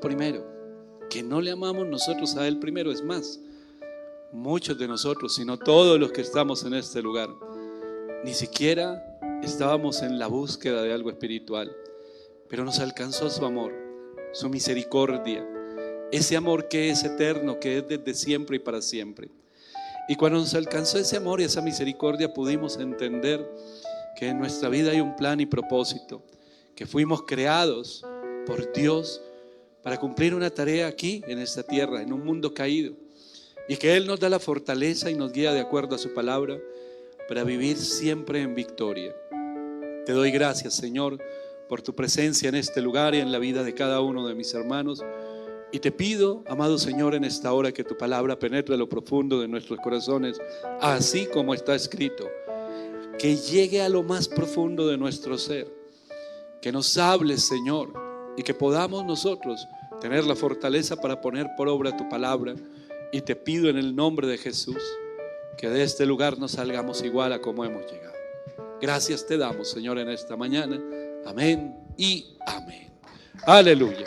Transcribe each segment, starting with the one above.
primero, que no le amamos nosotros a Él primero. Es más, muchos de nosotros, sino todos los que estamos en este lugar, ni siquiera estábamos en la búsqueda de algo espiritual, pero nos alcanzó su amor, su misericordia, ese amor que es eterno, que es desde siempre y para siempre. Y cuando nos alcanzó ese amor y esa misericordia, pudimos entender que en nuestra vida hay un plan y propósito, que fuimos creados por Dios para cumplir una tarea aquí en esta tierra, en un mundo caído, y que Él nos da la fortaleza y nos guía de acuerdo a su palabra para vivir siempre en victoria. Te doy gracias, Señor, por tu presencia en este lugar y en la vida de cada uno de mis hermanos. Y te pido, amado Señor, en esta hora que tu palabra penetre a lo profundo de nuestros corazones, así como está escrito, que llegue a lo más profundo de nuestro ser, que nos hables, Señor, y que podamos nosotros tener la fortaleza para poner por obra tu palabra. Y te pido en el nombre de Jesús que de este lugar nos salgamos igual a como hemos llegado. Gracias te damos, Señor, en esta mañana. Amén y amén. Aleluya.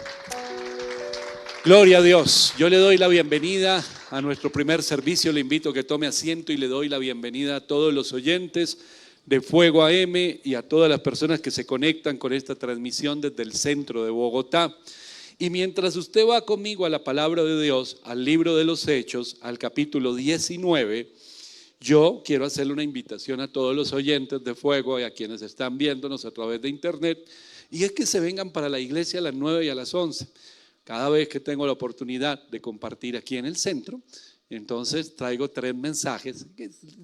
Gloria a Dios. Yo le doy la bienvenida a nuestro primer servicio. Le invito a que tome asiento y le doy la bienvenida a todos los oyentes de Fuego AM y a todas las personas que se conectan con esta transmisión desde el centro de Bogotá. Y mientras usted va conmigo a la palabra de Dios, al libro de los Hechos, al capítulo 19, yo quiero hacerle una invitación a todos los oyentes de Fuego y a quienes están viéndonos a través de internet, y es que se vengan para la iglesia a las 9 y a las 11. Cada vez que tengo la oportunidad de compartir aquí en el centro, entonces traigo 3 mensajes.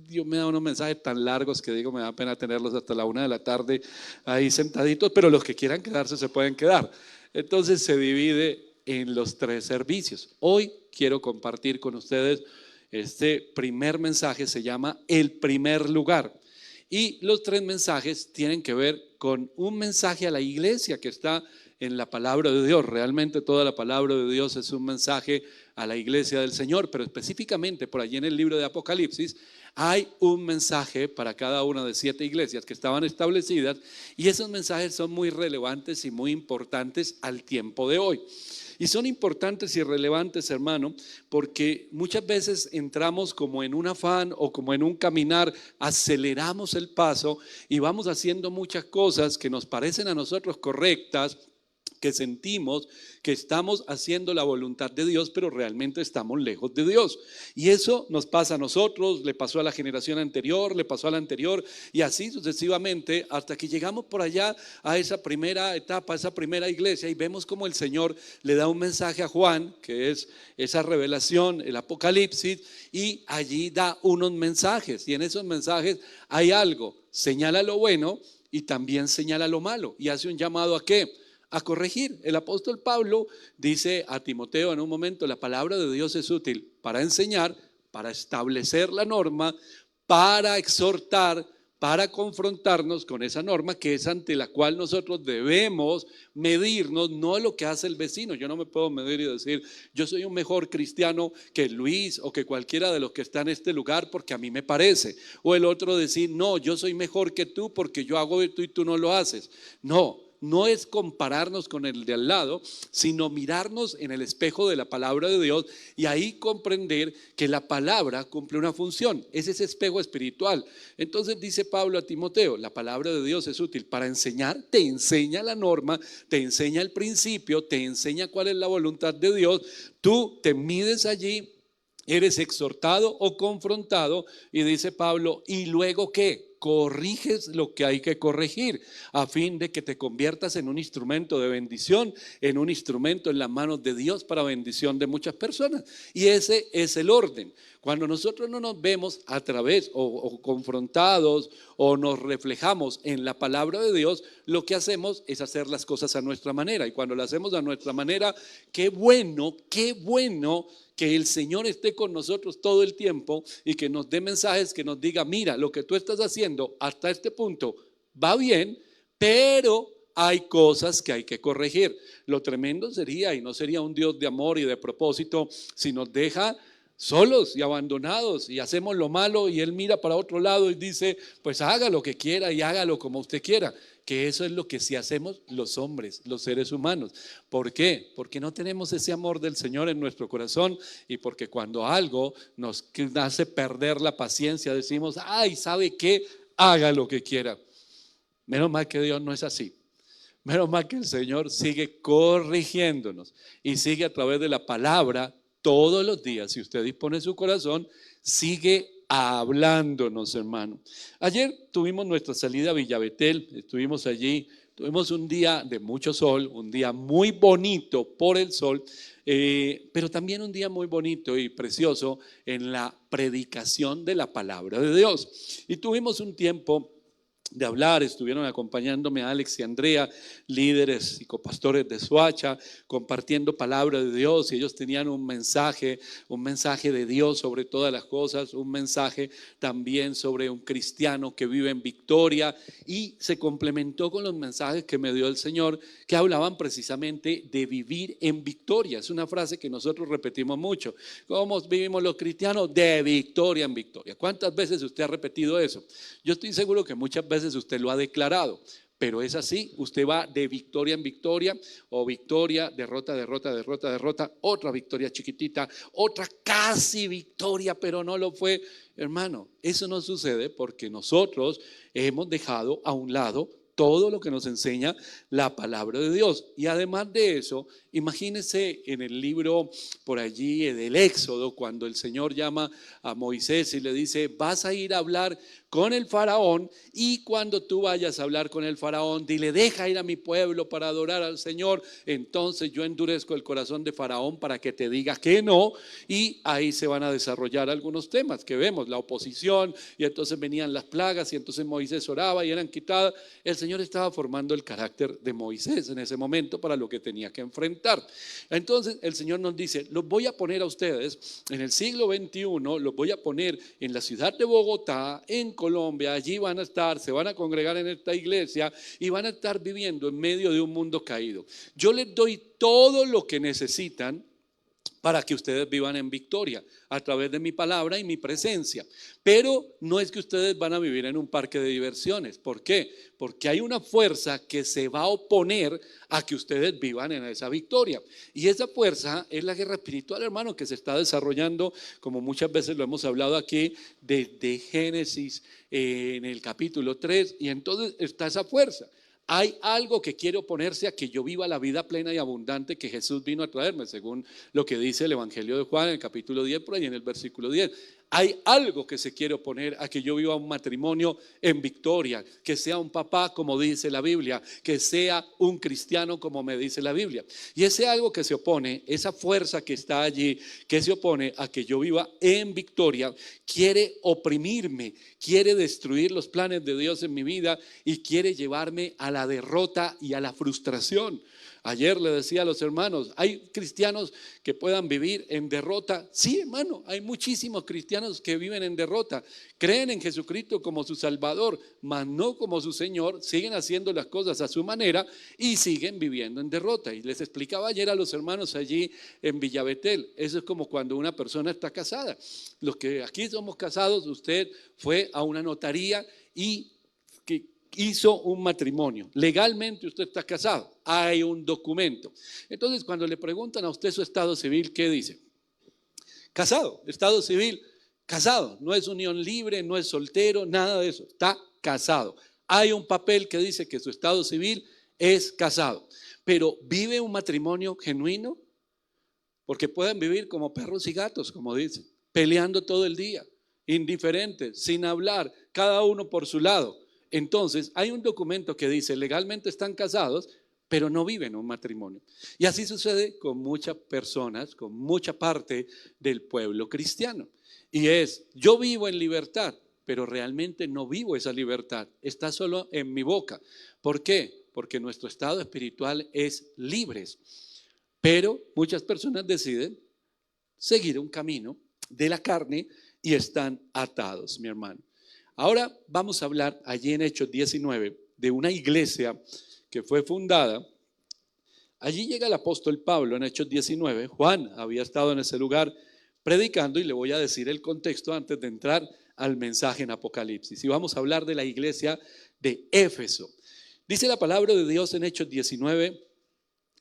Dios me da unos mensajes tan largos que digo, me da pena tenerlos hasta la 1 de la tarde ahí sentaditos, pero los que quieran quedarse se pueden quedar. Entonces se divide en los 3 servicios. Hoy quiero compartir con ustedes este primer mensaje, se llama El primer lugar. Y los 3 mensajes tienen que ver con un mensaje a la iglesia que está en la palabra de Dios. Realmente toda la palabra de Dios es un mensaje a la iglesia del Señor, pero específicamente por allí en el libro de Apocalipsis hay un mensaje para cada una de 7 iglesias que estaban establecidas, y esos mensajes son muy relevantes y muy importantes al tiempo de hoy. Y son importantes y relevantes, hermano, porque muchas veces entramos como en un afán o como en un caminar, aceleramos el paso y vamos haciendo muchas cosas que nos parecen a nosotros correctas, que sentimos que estamos haciendo la voluntad de Dios, pero realmente estamos lejos de Dios. Y eso nos pasa a nosotros, le pasó a la generación anterior, le pasó a la anterior, y así sucesivamente, hasta que llegamos por allá a esa primera etapa, a esa primera iglesia, y vemos como el Señor le da un mensaje a Juan, que es esa revelación, el Apocalipsis, y allí da unos mensajes, y en esos mensajes hay algo, señala lo bueno y también señala lo malo, y hace un llamado ¿a qué? A corregir. El apóstol Pablo dice a Timoteo en un momento, la palabra de Dios es útil para enseñar, para establecer la norma, para exhortar, para confrontarnos con esa norma que es ante la cual nosotros debemos medirnos, no lo que hace el vecino. Yo no me puedo medir y decir, yo soy un mejor cristiano que Luis o que cualquiera de los que está en este lugar porque a mí me parece. O el otro decir, no, yo soy mejor que tú porque yo hago esto y tú no lo haces. No es compararnos con el de al lado, sino mirarnos en el espejo de la palabra de Dios y ahí comprender que la palabra cumple una función, es ese espejo espiritual. Entonces dice Pablo a Timoteo, la palabra de Dios es útil para enseñar, te enseña la norma, te enseña el principio, te enseña cuál es la voluntad de Dios, tú te mides allí, eres exhortado o confrontado y dice Pablo, ¿y luego qué? Corriges lo que hay que corregir a fin de que te conviertas en un instrumento de bendición, en un instrumento en las manos de Dios para bendición de muchas personas. Y ese es el orden. Cuando nosotros no nos vemos a través o confrontados o nos reflejamos en la palabra de Dios, lo que hacemos es hacer las cosas a nuestra manera. Y cuando lo hacemos a nuestra manera, qué bueno que el Señor esté con nosotros todo el tiempo y que nos dé mensajes que nos diga, mira, lo que tú estás haciendo hasta este punto va bien, pero hay cosas que hay que corregir. Lo tremendo sería, y no sería un Dios de amor y de propósito, si nos deja solos y abandonados, y hacemos lo malo y Él mira para otro lado y dice, pues haga lo que quiera y hágalo como usted quiera. Que eso es lo que sí hacemos los hombres, los seres humanos. ¿Por qué? Porque no tenemos ese amor del Señor en nuestro corazón, y porque cuando algo nos hace perder la paciencia, decimos, ay, ¿sabe qué? Haga lo que quiera. Menos mal que Dios no es así. Menos mal que el Señor sigue corrigiéndonos y sigue a través de la palabra todos los días. Si usted dispone su corazón, sigue hablándonos, hermano. Ayer tuvimos nuestra salida a Villabetel, estuvimos allí, tuvimos un día de mucho sol, un día muy bonito por el sol, pero también un día muy bonito y precioso en la predicación de la palabra de Dios. Y tuvimos un tiempo de hablar, estuvieron acompañándome Alex y Andrea, líderes y copastores de Soacha, compartiendo palabra de Dios, y ellos tenían un mensaje de Dios sobre todas las cosas, un mensaje también sobre un cristiano que vive en victoria, y se complementó con los mensajes que me dio el Señor, que hablaban precisamente de vivir en victoria. Es una frase que nosotros repetimos mucho. ¿Cómo vivimos los cristianos? De victoria en victoria. ¿Cuántas veces usted ha repetido eso? Yo estoy seguro que muchas veces usted lo ha declarado, pero es así. Usted va de victoria en victoria, o victoria, derrota, derrota, derrota, derrota, otra victoria chiquitita, otra casi victoria, pero no lo fue. Hermano, eso no sucede porque nosotros hemos dejado a un lado todo lo que nos enseña la palabra de Dios. Y además de eso, imagínense en el libro por allí del Éxodo, cuando el Señor llama a Moisés y le dice, vas a ir a hablar con el faraón, y cuando tú vayas a hablar con el faraón, dile, deja ir a mi pueblo para adorar al Señor. Entonces yo endurezco el corazón de faraón para que te diga que no, y ahí se van a desarrollar algunos temas que vemos, la oposición, y entonces venían las plagas, y entonces Moisés oraba y eran quitadas. El Señor estaba formando el carácter de Moisés en ese momento para lo que tenía que enfrentar. Entonces el Señor nos dice, los voy a poner a ustedes en el siglo XXI, los voy a poner en la ciudad de Bogotá, en Colombia. Allí van a estar, se van a congregar en esta iglesia y van a estar viviendo en medio de un mundo caído. Yo les doy todo lo que necesitan para que ustedes vivan en victoria a través de mi palabra y mi presencia. Pero no es que ustedes van a vivir en un parque de diversiones. ¿Por qué? Porque hay una fuerza que se va a oponer a que ustedes vivan en esa victoria. Y esa fuerza es la guerra espiritual, hermano, que se está desarrollando, como muchas veces lo hemos hablado aquí, desde Génesis en el capítulo 3. Y entonces está esa fuerza. Hay algo que quiere oponerse a que yo viva la vida plena y abundante que Jesús vino a traerme, según lo que dice el Evangelio de Juan en el capítulo 10, por ahí en el versículo 10. Hay algo que se quiere oponer a que yo viva un matrimonio en victoria, que sea un papá como dice la Biblia, que sea un cristiano como me dice la Biblia. Y ese algo que se opone, esa fuerza que está allí, que se opone a que yo viva en victoria, quiere oprimirme, quiere destruir los planes de Dios en mi vida y quiere llevarme a la derrota y a la frustración. Ayer le decía a los hermanos, ¿hay cristianos que puedan vivir en derrota? Sí, hermano, hay muchísimos cristianos que viven en derrota. Creen en Jesucristo como su Salvador, mas no como su Señor. Siguen haciendo las cosas a su manera y siguen viviendo en derrota. Y les explicaba ayer a los hermanos allí en Villabetel, eso es como cuando una persona está casada. Los que aquí somos casados, usted fue a una notaría y hizo un matrimonio. Legalmente usted está casado, hay un documento. Entonces, cuando le preguntan a usted su estado civil, ¿qué dice? Casado, estado civil, casado. No es unión libre, no es soltero, nada de eso. Está casado. Hay un papel que dice que su estado civil es casado. Pero ¿vive un matrimonio genuino? Porque pueden vivir como perros y gatos, como dicen, peleando todo el día, indiferentes, sin hablar, cada uno por su lado. Entonces, hay un documento que dice legalmente están casados, pero no viven un matrimonio. Y así sucede con muchas personas, con mucha parte del pueblo cristiano. Y es, yo vivo en libertad, pero realmente no vivo esa libertad. Está solo en mi boca. ¿Por qué? Porque nuestro estado espiritual es libres. Pero muchas personas deciden seguir un camino de la carne y están atados, mi hermano. Ahora vamos a hablar allí en Hechos 19 de una iglesia que fue fundada. Allí llega el apóstol Pablo en Hechos 19. Juan había estado en ese lugar, predicando y le voy a decir el contexto antes de entrar al mensaje en Apocalipsis. Y vamos a hablar de la iglesia de Éfeso. Dice la palabra de Dios en Hechos 19,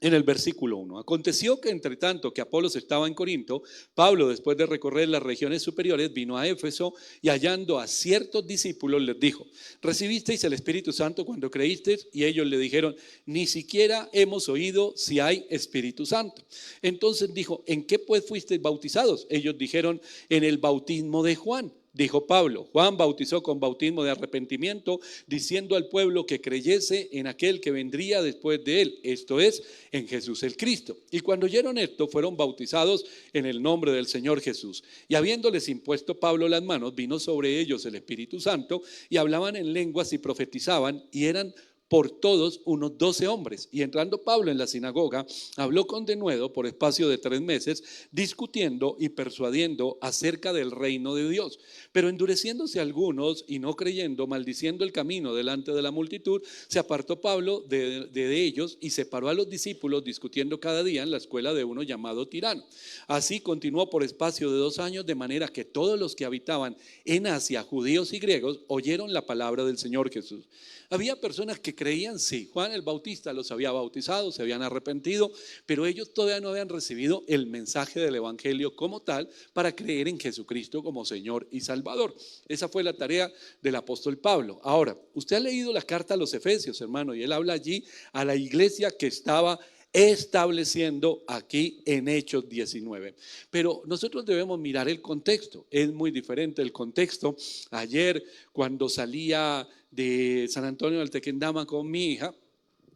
en el versículo 1. Aconteció que entre tanto que Apolos estaba en Corinto, Pablo, después de recorrer las regiones superiores, vino a Éfeso y hallando a ciertos discípulos les dijo: ¿recibisteis el Espíritu Santo cuando creísteis? Y ellos le dijeron: ni siquiera hemos oído si hay Espíritu Santo. Entonces dijo: ¿en qué pues fuisteis bautizados? Ellos dijeron: en el bautismo de Juan. Dijo Pablo: Juan bautizó con bautismo de arrepentimiento, diciendo al pueblo que creyese en aquel que vendría después de él, esto es, en Jesús el Cristo. Y cuando oyeron esto, fueron bautizados en el nombre del Señor Jesús. Y habiéndoles impuesto Pablo las manos, vino sobre ellos el Espíritu Santo, y hablaban en lenguas y profetizaban, y eran por todos unos 12 hombres. Y entrando Pablo en la sinagoga, habló con denuedo por espacio de 3 meses, discutiendo y persuadiendo acerca del reino de Dios. Pero endureciéndose algunos y no creyendo, maldiciendo el camino delante de la multitud, se apartó Pablo de ellos y separó a los discípulos, discutiendo cada día en la escuela de uno llamado Tirano. Así continuó por espacio de 2 años, de manera que todos los que habitaban en Asia, judíos y griegos, oyeron la palabra del Señor Jesús. Había personas que creían, sí, Juan el Bautista los había bautizado, se habían arrepentido, pero ellos todavía no habían recibido el mensaje del evangelio como tal para creer en Jesucristo como Señor y Salvador. Esa fue la tarea del apóstol Pablo. Ahora, usted ha leído la carta a los Efesios, hermano, y él habla allí a la iglesia que estaba estableciendo aquí en Hechos 19. Pero nosotros debemos mirar el contexto. Es muy diferente el contexto. Ayer, cuando salía de San Antonio del Tequendama con mi hija,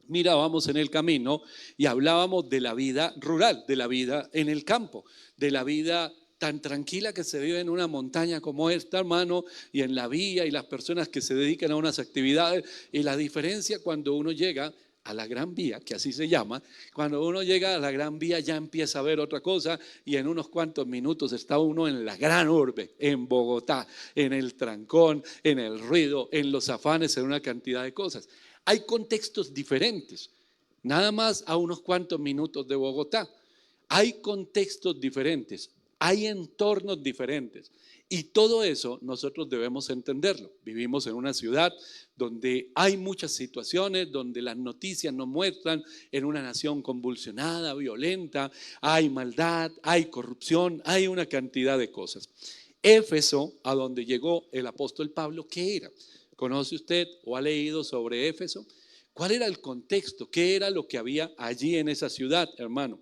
mirábamos en el camino y hablábamos de la vida rural, de la vida en el campo, de la vida tan tranquila que se vive en una montaña como esta, hermano, y en la vía, y las personas que se dedican a unas actividades, y la diferencia cuando uno llega a la Gran Vía, que así se llama. Cuando uno llega a la Gran Vía ya empieza a ver otra cosa, y en unos cuantos minutos está uno en la gran urbe, en Bogotá, en el trancón, en el ruido, en los afanes, en una cantidad de cosas. Hay contextos diferentes, nada más a unos cuantos minutos de Bogotá. Hay contextos diferentes, hay entornos diferentes. Y todo eso nosotros debemos entenderlo. Vivimos en una ciudad donde hay muchas situaciones, donde las noticias nos muestran en una nación convulsionada, violenta, hay maldad, hay corrupción, hay una cantidad de cosas. Éfeso, a donde llegó el apóstol Pablo, ¿qué era? ¿Conoce usted o ha leído sobre Éfeso? ¿Cuál era el contexto? ¿Qué era lo que había allí en esa ciudad, hermano?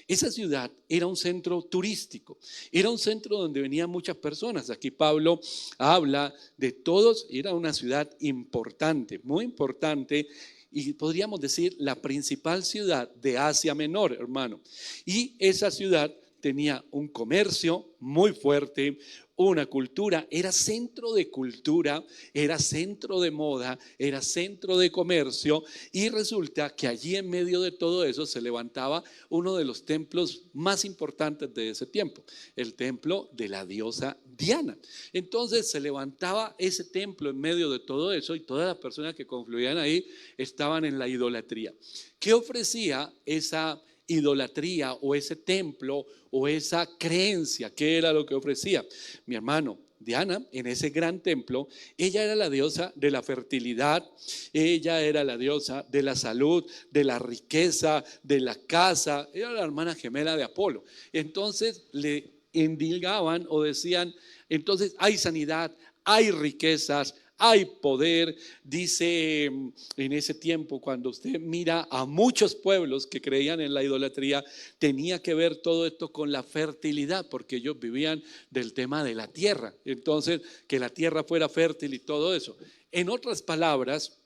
Esa ciudad era un centro turístico, era un centro donde venían muchas personas. Aquí Pablo habla de todos, era una ciudad importante, muy importante, y podríamos decir la principal ciudad de Asia Menor, hermano. Y esa ciudad tenía un comercio muy fuerte, una cultura, era centro de cultura, era centro de moda, era centro de comercio, y resulta que allí en medio de todo eso se levantaba uno de los templos más importantes de ese tiempo, el templo de la diosa Diana. Entonces se levantaba ese templo en medio de todo eso, y todas las personas que confluían ahí estaban en la idolatría. ¿Qué ofrecía esa idolatría o ese templo o esa creencia? ¿Qué era lo que ofrecía? Mi hermano, Diana, en ese gran templo, ella era la diosa de la fertilidad, ella era la diosa de la salud, de la riqueza, de la casa, era la hermana gemela de Apolo. Entonces le endilgaban o decían, entonces hay sanidad, hay riquezas, hay poder. Dice en ese tiempo, cuando usted mira a muchos pueblos que creían en la idolatría, tenía que ver todo esto con la fertilidad, porque ellos vivían del tema de la tierra. Entonces, que la tierra fuera fértil y todo eso. En otras palabras,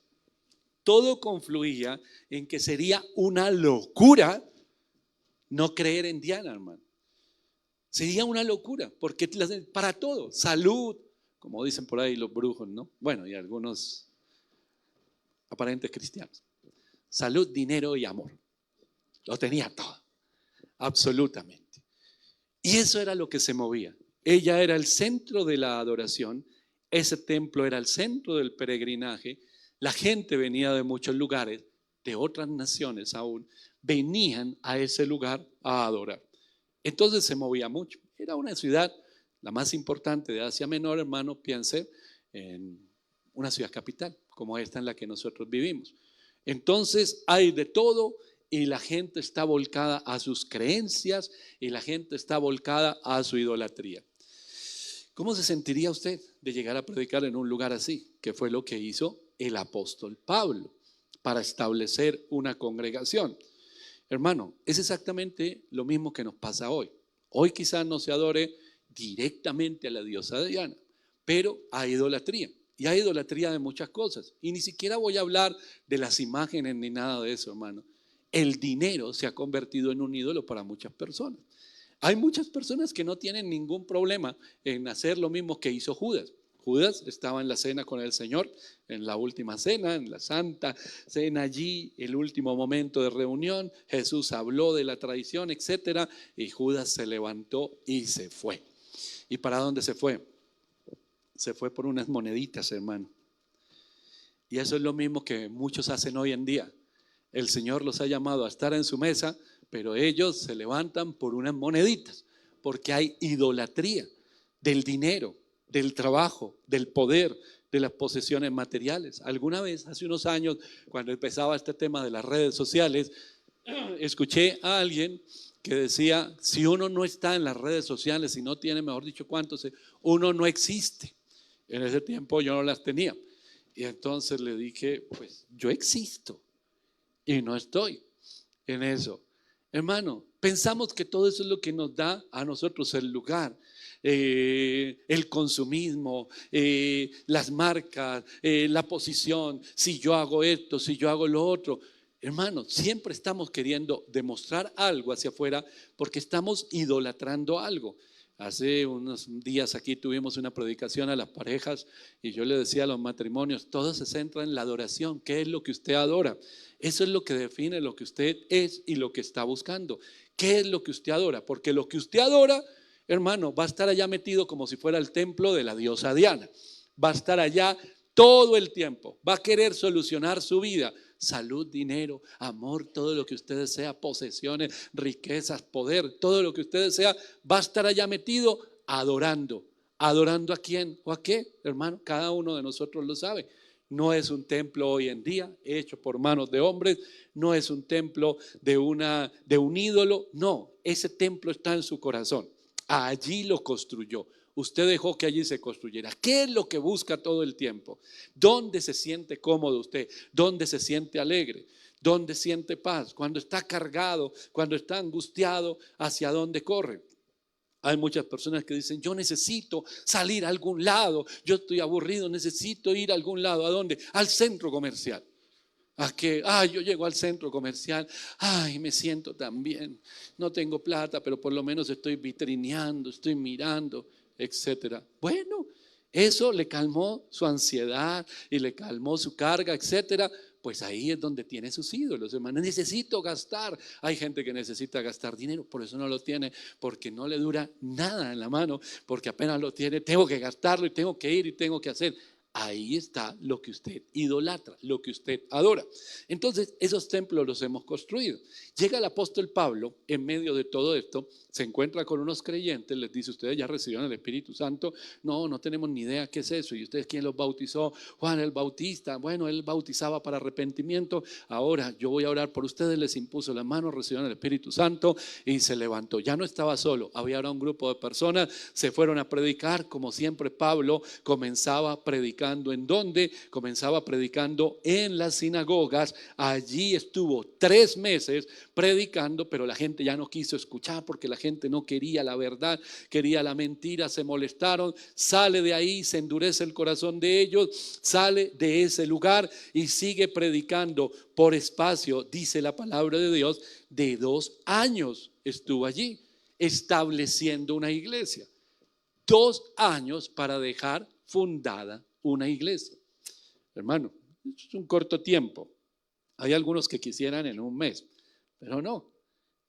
todo confluía en que sería una locura no creer en Diana, hermano. Sería una locura, porque para todo, salud, como dicen por ahí los brujos, ¿no? Bueno, y algunos aparentes cristianos. Salud, dinero y amor. Lo tenía todo, absolutamente. Y eso era lo que se movía. Ella era el centro de la adoración, ese templo era el centro del peregrinaje. La gente venía de muchos lugares, de otras naciones aún, venían a ese lugar a adorar. Entonces se movía mucho. Era una ciudad, la más importante de Asia Menor, hermano, piense en una ciudad capital, como esta en la que nosotros vivimos. Entonces hay de todo y la gente está volcada a sus creencias y la gente está volcada a su idolatría. ¿Cómo se sentiría usted de llegar a predicar en un lugar así? Que fue lo que hizo el apóstol Pablo para establecer una congregación. Hermano, es exactamente lo mismo que nos pasa hoy. Hoy quizás no se adore directamente a la diosa Diana, pero hay idolatría. Y hay idolatría de muchas cosas. Y ni siquiera voy a hablar de las imágenes ni nada de eso, hermano. El dinero se ha convertido en un ídolo para muchas personas. Hay muchas personas que no tienen ningún problema en hacer lo mismo que hizo Judas. Judas estaba en la cena con el Señor, en la última cena, en la santa cena allí, el último momento de reunión. Jesús habló de la traición, etcétera, y Judas se levantó y se fue. ¿Y para dónde se fue? Se fue por unas moneditas, hermano. Y eso es lo mismo que muchos hacen hoy en día. El Señor los ha llamado a estar en su mesa, pero ellos se levantan por unas moneditas, porque hay idolatría del dinero, del trabajo, del poder, de las posesiones materiales. Alguna vez, hace unos años, cuando empezaba este tema de las redes sociales, escuché a alguien que decía, si uno no está en las redes sociales, si no tiene, mejor dicho, cuántos, uno no existe. En ese tiempo yo no las tenía. Y entonces le dije, pues yo existo y no estoy en eso. Hermano, pensamos que todo eso es lo que nos da a nosotros el lugar, el consumismo, las marcas, la posición, si yo hago esto, si yo hago lo otro. Hermano, siempre estamos queriendo demostrar algo hacia afuera porque estamos idolatrando algo. Hace unos días aquí tuvimos una predicación a las parejas y yo le decía a los matrimonios, todo se centra en la adoración. ¿Qué es lo que usted adora? Eso es lo que define lo que usted es y lo que está buscando. ¿Qué es lo que usted adora? Porque lo que usted adora, hermano, va a estar allá metido como si fuera el templo de la diosa Diana. Va a estar allá todo el tiempo. Va a querer solucionar su vida. Salud, dinero, amor, todo lo que usted desea, posesiones, riquezas, poder, todo lo que usted desea, va a estar allá metido adorando. ¿Adorando a quién o a qué? Hermano, cada uno de nosotros lo sabe. No es un templo hoy en día hecho por manos de hombres, no es un templo de un ídolo, no, ese templo está en su corazón. Allí lo construyó. Usted dejó que allí se construyera. ¿Qué es lo que busca todo el tiempo? ¿Dónde se siente cómodo usted? ¿Dónde se siente alegre? ¿Dónde siente paz? Cuando está cargado, cuando está angustiado, ¿hacia dónde corre? Hay muchas personas que dicen, yo necesito salir a algún lado, yo estoy aburrido, necesito ir a algún lado. ¿A dónde? Al centro comercial. ¿A qué? Yo llego al centro comercial, me siento tan bien, no tengo plata, pero por lo menos estoy vitrineando, estoy mirando, etcétera. Bueno, eso le calmó su ansiedad y le calmó su carga, etcétera. Pues ahí es donde tiene sus ídolos, hermano. Necesito gastar. Hay gente que necesita gastar dinero, por eso no lo tiene, porque no le dura nada en la mano, porque apenas lo tiene, tengo que gastarlo y tengo que ir y tengo que hacer. Ahí está lo que usted idolatra, lo que usted adora. Entonces, esos templos los hemos construido. Llega el apóstol Pablo en medio de todo esto, se encuentra con unos creyentes, les dice, ¿ustedes ya recibieron el Espíritu Santo? No, no tenemos ni idea qué es eso. ¿Y ustedes quién los bautizó? Juan el Bautista. Bueno, él bautizaba para arrepentimiento. Ahora yo voy a orar por ustedes. Les impuso la mano, recibieron el Espíritu Santo y se levantó. Ya no estaba solo, había ahora un grupo de personas, se fueron a predicar. Como siempre, Pablo comenzaba predicando. ¿En dónde? Comenzaba predicando en las sinagogas. Allí estuvo 3 meses predicando, pero la gente ya no quiso escuchar porque la gente no quería la verdad, quería la mentira, se molestaron. Sale de ahí, se endurece el corazón de ellos, sale de ese lugar y sigue predicando por espacio, dice la palabra de Dios, de 2 años estuvo allí estableciendo una iglesia. 2 años para dejar fundada una iglesia. Hermano, es un corto tiempo. Hay algunos que quisieran en un mes, pero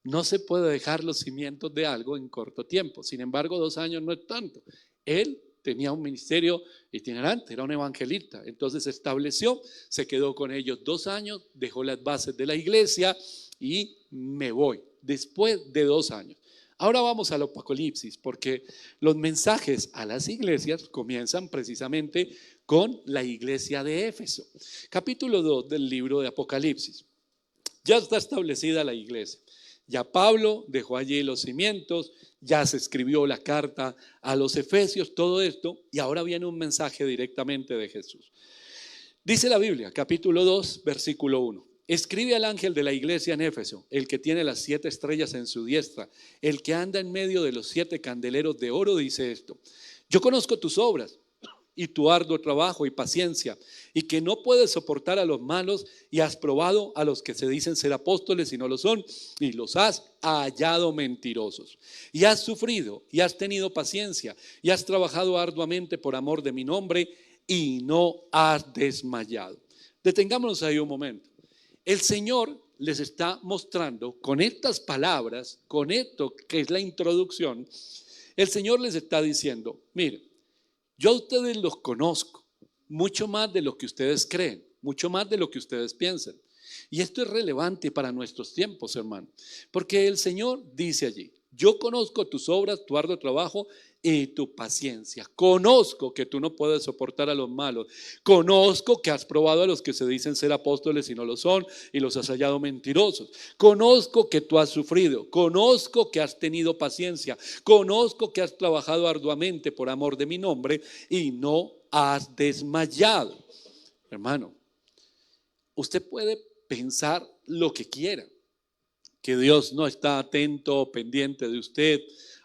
no se puede dejar los cimientos de algo en corto tiempo. Sin embargo, 2 años no es tanto. Él tenía un ministerio itinerante, era un evangelista. Entonces se estableció, se quedó con ellos 2 años, dejó las bases de la iglesia y me voy. Después de 2 años. Ahora vamos al Apocalipsis, porque los mensajes a las iglesias comienzan precisamente con la iglesia de Éfeso. Capítulo 2 del libro de Apocalipsis. Ya está establecida la iglesia. Ya Pablo dejó allí los cimientos, ya se escribió la carta a los Efesios, todo esto, y ahora viene un mensaje directamente de Jesús. Dice la Biblia, capítulo 2, versículo 1. Escribe al ángel de la iglesia en Éfeso, el que tiene las 7 estrellas en su diestra, el que anda en medio de los 7 candeleros de oro, dice esto: yo conozco tus obras y tu arduo trabajo y paciencia, y que no puedes soportar a los malos, y has probado a los que se dicen ser apóstoles y no lo son, y los has hallado mentirosos. Y has sufrido y has tenido paciencia y has trabajado arduamente por amor de mi nombre y no has desmayado. Detengámonos ahí un momento. El Señor les está mostrando con estas palabras, con esto que es la introducción, el Señor les está diciendo: miren, yo a ustedes los conozco, mucho más de lo que ustedes creen, mucho más de lo que ustedes piensan. Y esto es relevante para nuestros tiempos, hermano, porque el Señor dice allí: yo conozco tus obras, tu arduo trabajo y tu paciencia. Conozco que tú no puedes soportar a los malos. Conozco que has probado a los que se dicen ser apóstoles y no lo son, y los has hallado mentirosos. Conozco que tú has sufrido. Conozco que has tenido paciencia. Conozco que has trabajado arduamente por amor de mi nombre y no has desmayado. Hermano, usted puede pensar lo que quiera, que Dios no está atento o pendiente de usted,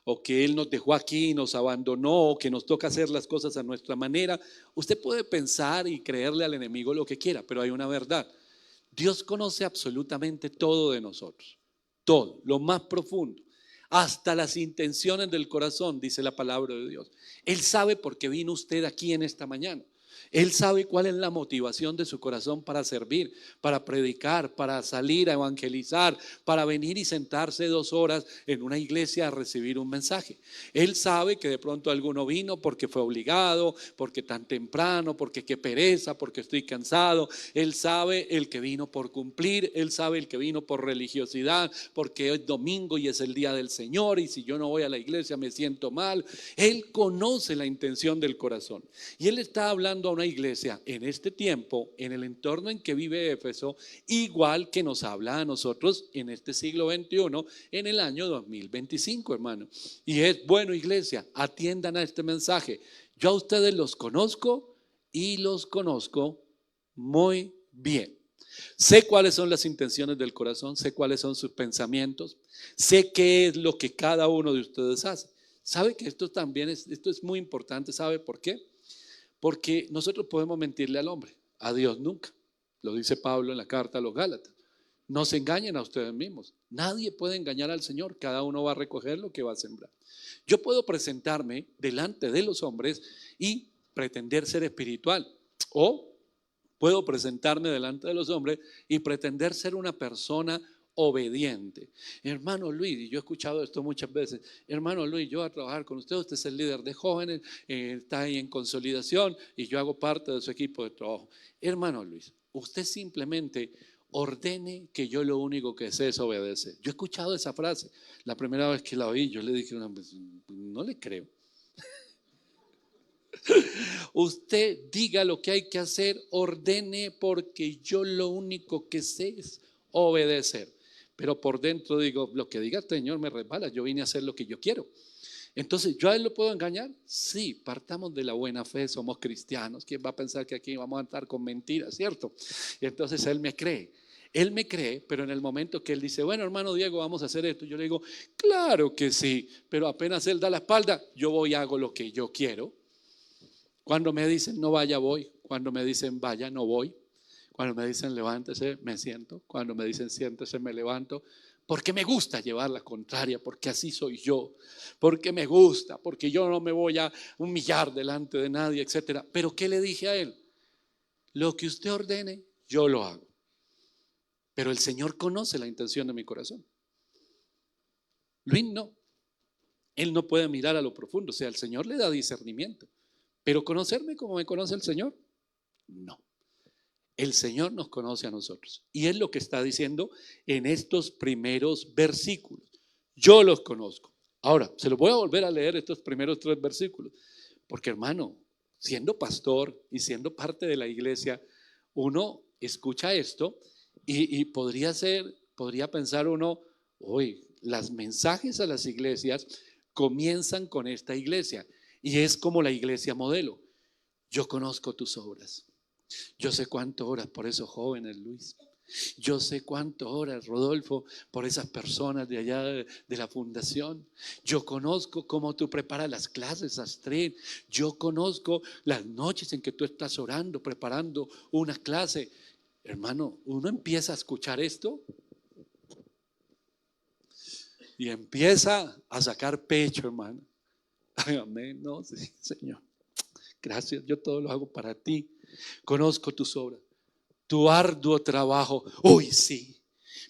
o que Él nos dejó aquí, nos abandonó, o que nos toca hacer las cosas a nuestra manera. Usted puede pensar y creerle al enemigo lo que quiera, pero hay una verdad: Dios conoce absolutamente todo de nosotros, todo, lo más profundo, hasta las intenciones del corazón, dice la palabra de Dios. Él sabe por qué vino usted aquí en esta mañana. Él sabe cuál es la motivación de su corazón para servir, para predicar, para salir a evangelizar, para venir y sentarse 2 horas en una iglesia a recibir un mensaje. Él sabe que de pronto alguno vino porque fue obligado, porque tan temprano, porque qué pereza, porque estoy cansado. Él sabe el que vino por cumplir, Él sabe el que vino por religiosidad, porque es domingo y es el día del Señor, y si yo no voy a la iglesia me siento mal. Él conoce la intención del corazón, y Él está hablando a una iglesia en este tiempo, en el entorno en que vive Éfeso, igual que nos habla a nosotros en este siglo XXI, en el año 2025, hermano. Y es: bueno, iglesia, atiendan a este mensaje. Yo a ustedes los conozco y los conozco muy bien. Sé cuáles son las intenciones del corazón, sé cuáles son sus pensamientos, sé qué es lo que cada uno de ustedes hace. ¿Sabe que esto es muy importante? ¿Sabe por qué? Porque nosotros podemos mentirle al hombre, a Dios nunca. Lo dice Pablo en la carta a los Gálatas. No se engañen a ustedes mismos. Nadie puede engañar al Señor. Cada uno va a recoger lo que va a sembrar. Yo puedo presentarme delante de los hombres y pretender ser espiritual, o puedo presentarme delante de los hombres y pretender ser una persona obediente. Hermano Luis, y yo he escuchado esto muchas veces: hermano Luis, yo voy a trabajar con usted, usted es el líder de jóvenes, está ahí en consolidación y yo hago parte de su equipo de trabajo. Hermano Luis, usted simplemente ordene, que yo lo único que sé es obedecer. Yo he escuchado esa frase. La primera vez que la oí, yo le dije: no le creo. Usted diga lo que hay que hacer, ordene, porque yo lo único que sé es obedecer. Pero por dentro digo: lo que diga el Señor me resbala, yo vine a hacer lo que yo quiero. Entonces, ¿yo a Él lo puedo engañar? Sí, partamos de la buena fe, somos cristianos. ¿Quién va a pensar que aquí vamos a estar con mentiras, cierto? Y entonces Él me cree. Él me cree, pero en el momento que Él dice: bueno, hermano Diego, vamos a hacer esto, yo le digo: claro que sí, pero apenas Él da la espalda, yo voy y hago lo que yo quiero. Cuando me dicen no vaya, voy. Cuando me dicen vaya, no voy. Cuando me dicen levántese, me siento. Cuando me dicen siéntese, me levanto. Porque me gusta llevar la contraria, porque así soy yo. Porque me gusta, porque yo no me voy a humillar delante de nadie, etcétera. Pero ¿qué le dije a Él? Lo que usted ordene, yo lo hago. Pero el Señor conoce la intención de mi corazón. Luis no. Él no puede mirar a lo profundo. O sea, el Señor le da discernimiento. Pero conocerme como me conoce el Señor, no. El Señor nos conoce a nosotros. Y es lo que está diciendo en estos primeros versículos. Yo los conozco. Ahora, se los voy a volver a leer estos primeros 3 versículos, porque hermano, siendo pastor y siendo parte de la iglesia, uno escucha esto y podría pensar uno, hoy los mensajes a las iglesias comienzan con esta iglesia y es como la iglesia modelo. Yo conozco tus obras. Yo sé cuánto oras por esos jóvenes, Luis. Yo sé cuánto oras, Rodolfo, por esas personas de allá de la fundación. Yo conozco cómo tú preparas las clases, Astrid. Yo conozco las noches en que tú estás orando, preparando una clase. Hermano, uno empieza a escuchar esto y empieza a sacar pecho, hermano. Ay, amén, no, sí, Señor. Gracias, yo todo lo hago para ti. Conozco tus obras, tu arduo trabajo. Uy, sí.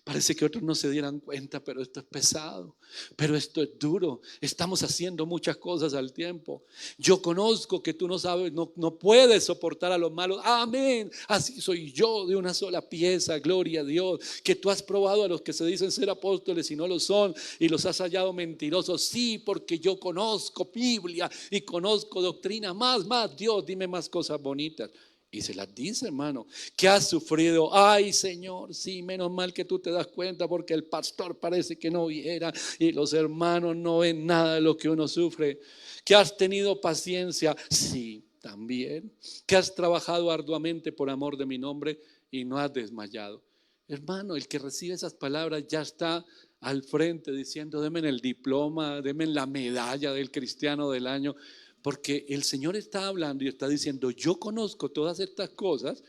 Parece que otros no se dieran cuenta, pero esto es pesado, pero esto es duro. Estamos haciendo muchas cosas al tiempo. Yo conozco que tú no sabes, no puedes soportar a los malos. Amén. Así soy yo, de una sola pieza. Gloria a Dios. Que tú has probado a los que se dicen ser apóstoles y no lo son, y los has hallado mentirosos. Sí, porque yo conozco Biblia y conozco doctrina. Más, Dios, dime más cosas bonitas. Y se las dice, hermano, que has sufrido. Ay, Señor, sí, menos mal que tú te das cuenta, porque el pastor parece que no viera y los hermanos no ven nada de lo que uno sufre. Que has tenido paciencia, sí, también. Que has trabajado arduamente por amor de mi nombre y no has desmayado. Hermano, el que recibe esas palabras ya está al frente diciendo, denme el diploma, denme la medalla del cristiano del año. Porque el Señor está hablando y está diciendo, yo conozco todas estas cosas,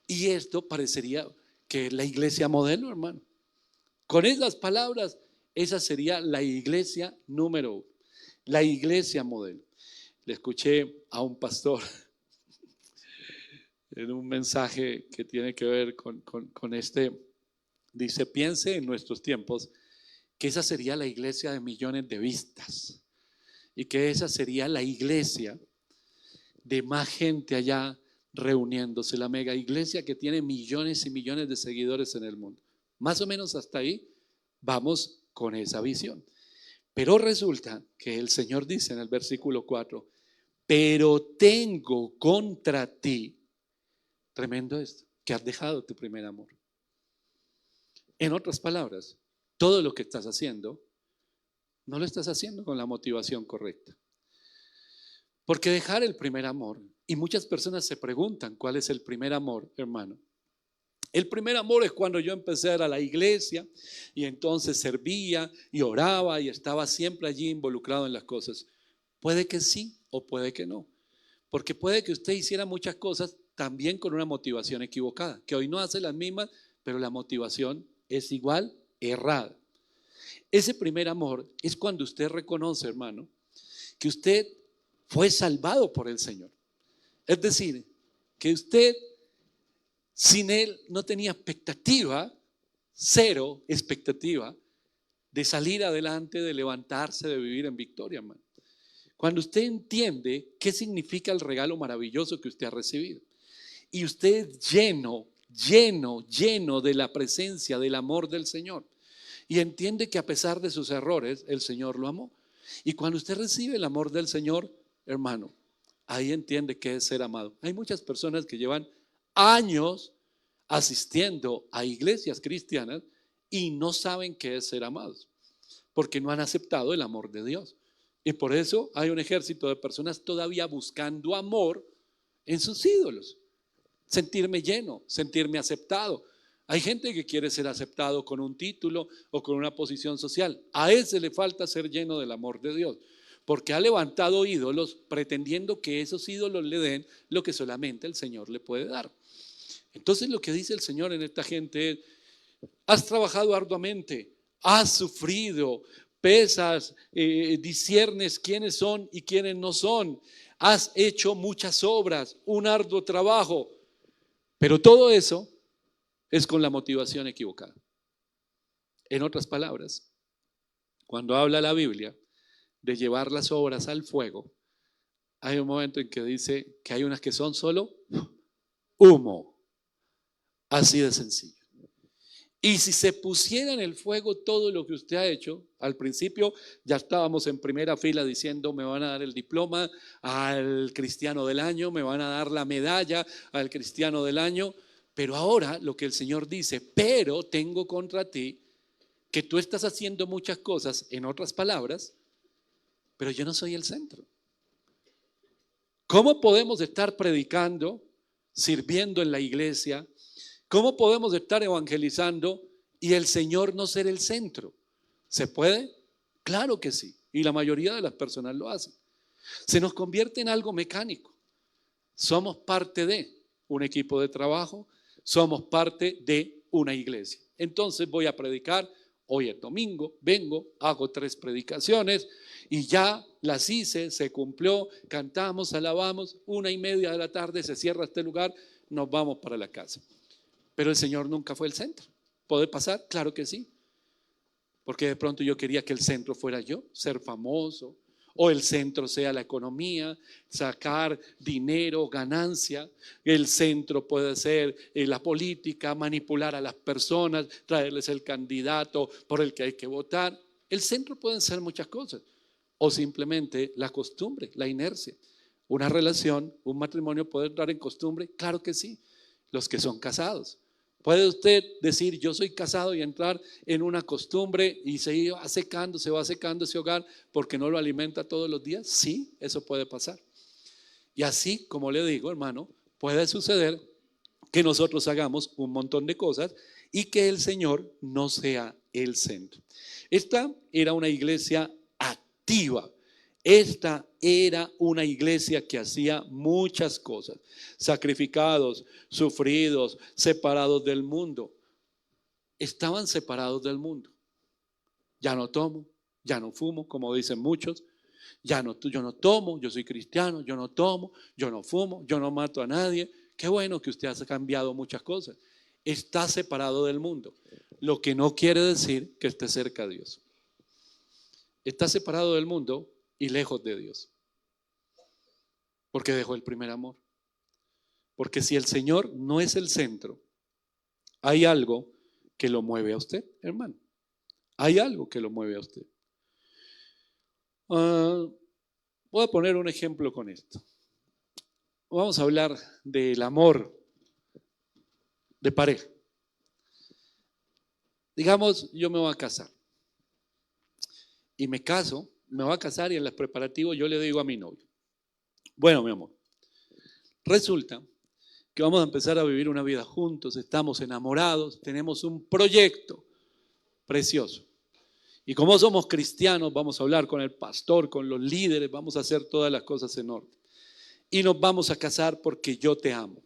y esto parecería que es la iglesia modelo, hermano. Con esas palabras, esa sería la iglesia número 1, la iglesia modelo. Le escuché a un pastor en un mensaje que tiene que ver con este, dice, piense en nuestros tiempos que esa sería la iglesia de millones de vistas y que esa sería la iglesia de más gente allá reuniéndose, la mega iglesia que tiene millones y millones de seguidores en el mundo. Más o menos hasta ahí vamos con esa visión. Pero resulta que el Señor dice en el versículo 4, pero tengo contra ti, tremendo esto, que has dejado tu primer amor. En otras palabras, todo lo que estás haciendo, no lo estás haciendo con la motivación correcta. Porque dejar el primer amor, y muchas personas se preguntan cuál es el primer amor, hermano. El primer amor es cuando yo empecé a ir a la iglesia y entonces servía y oraba y estaba siempre allí involucrado en las cosas. Puede que sí o puede que no, porque puede que usted hiciera muchas cosas también con una motivación equivocada, que hoy no hace las mismas, pero la motivación es igual, errada. Ese primer amor es cuando usted reconoce, hermano, que usted fue salvado por el Señor. Es decir, que usted sin Él no tenía expectativa, cero expectativa de salir adelante, de levantarse, de vivir en victoria, hermano. Cuando usted entiende qué significa el regalo maravilloso que usted ha recibido y usted es lleno de la presencia, del amor del Señor, y entiende que a pesar de sus errores, el Señor lo amó. Y cuando usted recibe el amor del Señor, hermano, ahí entiende que es ser amado. Hay muchas personas que llevan años asistiendo a iglesias cristianas y no saben qué es ser amados, porque no han aceptado el amor de Dios. Y por eso hay un ejército de personas todavía buscando amor en sus ídolos. Sentirme lleno, sentirme aceptado. Hay gente que quiere ser aceptado con un título o con una posición social. A ese le falta ser lleno del amor de Dios, porque ha levantado ídolos pretendiendo que esos ídolos le den lo que solamente el Señor le puede dar. Entonces lo que dice el Señor en esta gente es, has trabajado arduamente, has sufrido, pesas, disciernes quiénes son y quiénes no son, has hecho muchas obras, un arduo trabajo, pero todo eso es con la motivación equivocada. En otras palabras, cuando habla la Biblia de llevar las obras al fuego, hay un momento en que dice que hay unas que son solo humo, así de sencillo. Y si se pusiera en el fuego todo lo que usted ha hecho, al principio ya estábamos en primera fila diciendo me van a dar el diploma al cristiano del año, me van a dar la medalla al cristiano del año, pero ahora lo que el Señor dice, pero tengo contra ti que tú estás haciendo muchas cosas, en otras palabras, pero yo no soy el centro. ¿Cómo podemos estar predicando, sirviendo en la iglesia? ¿Cómo podemos estar evangelizando y el Señor no ser el centro? ¿Se puede? Claro que sí. Y la mayoría de las personas lo hacen. Se nos convierte en algo mecánico. Somos parte de un equipo de trabajo, somos parte de una iglesia. Entonces voy a predicar, hoy es domingo, vengo, hago 3 predicaciones y ya las hice, se cumplió, cantamos, alabamos, 1:30 de la tarde se cierra este lugar, nos vamos para la casa. Pero el Señor nunca fue el centro. ¿Puede pasar? Claro que sí. Porque de pronto yo quería que el centro fuera yo, ser famoso, o el centro sea la economía, sacar dinero, ganancia. El centro puede ser la política, manipular a las personas, traerles el candidato por el que hay que votar. El centro pueden ser muchas cosas. O simplemente la costumbre, la inercia. Una relación, un matrimonio puede entrar en costumbre, claro que sí. Los que son casados. ¿Puede usted decir yo soy casado y entrar en una costumbre y se va secando ese hogar porque no lo alimenta todos los días? Sí, eso puede pasar. Y así, como le digo, hermano, puede suceder que nosotros hagamos un montón de cosas y que el Señor no sea el centro. Esta era una iglesia activa. Esta era una iglesia que hacía muchas cosas, sacrificados, sufridos, separados del mundo. Estaban separados del mundo. Ya no tomo, ya no fumo, como dicen muchos. Yo no tomo, yo soy cristiano, yo no tomo, yo no fumo, yo no mato a nadie. Qué bueno que usted ha cambiado muchas cosas. Está separado del mundo, lo que no quiere decir que esté cerca de Dios. Está separado del mundo y lejos de Dios, porque dejó el primer amor. Porque si el Señor no es el centro, hay algo que lo mueve a usted, hermano. Hay algo que lo mueve a usted. Voy a poner un ejemplo con esto. Vamos a hablar del amor de pareja. Digamos, yo me voy a casar. Y me caso, me voy a casar y en los preparativos yo le digo a mi novio, bueno, mi amor, resulta que vamos a empezar a vivir una vida juntos, estamos enamorados, tenemos un proyecto precioso. Y como somos cristianos, vamos a hablar con el pastor, con los líderes, vamos a hacer todas las cosas en orden. Y nos vamos a casar porque yo te amo.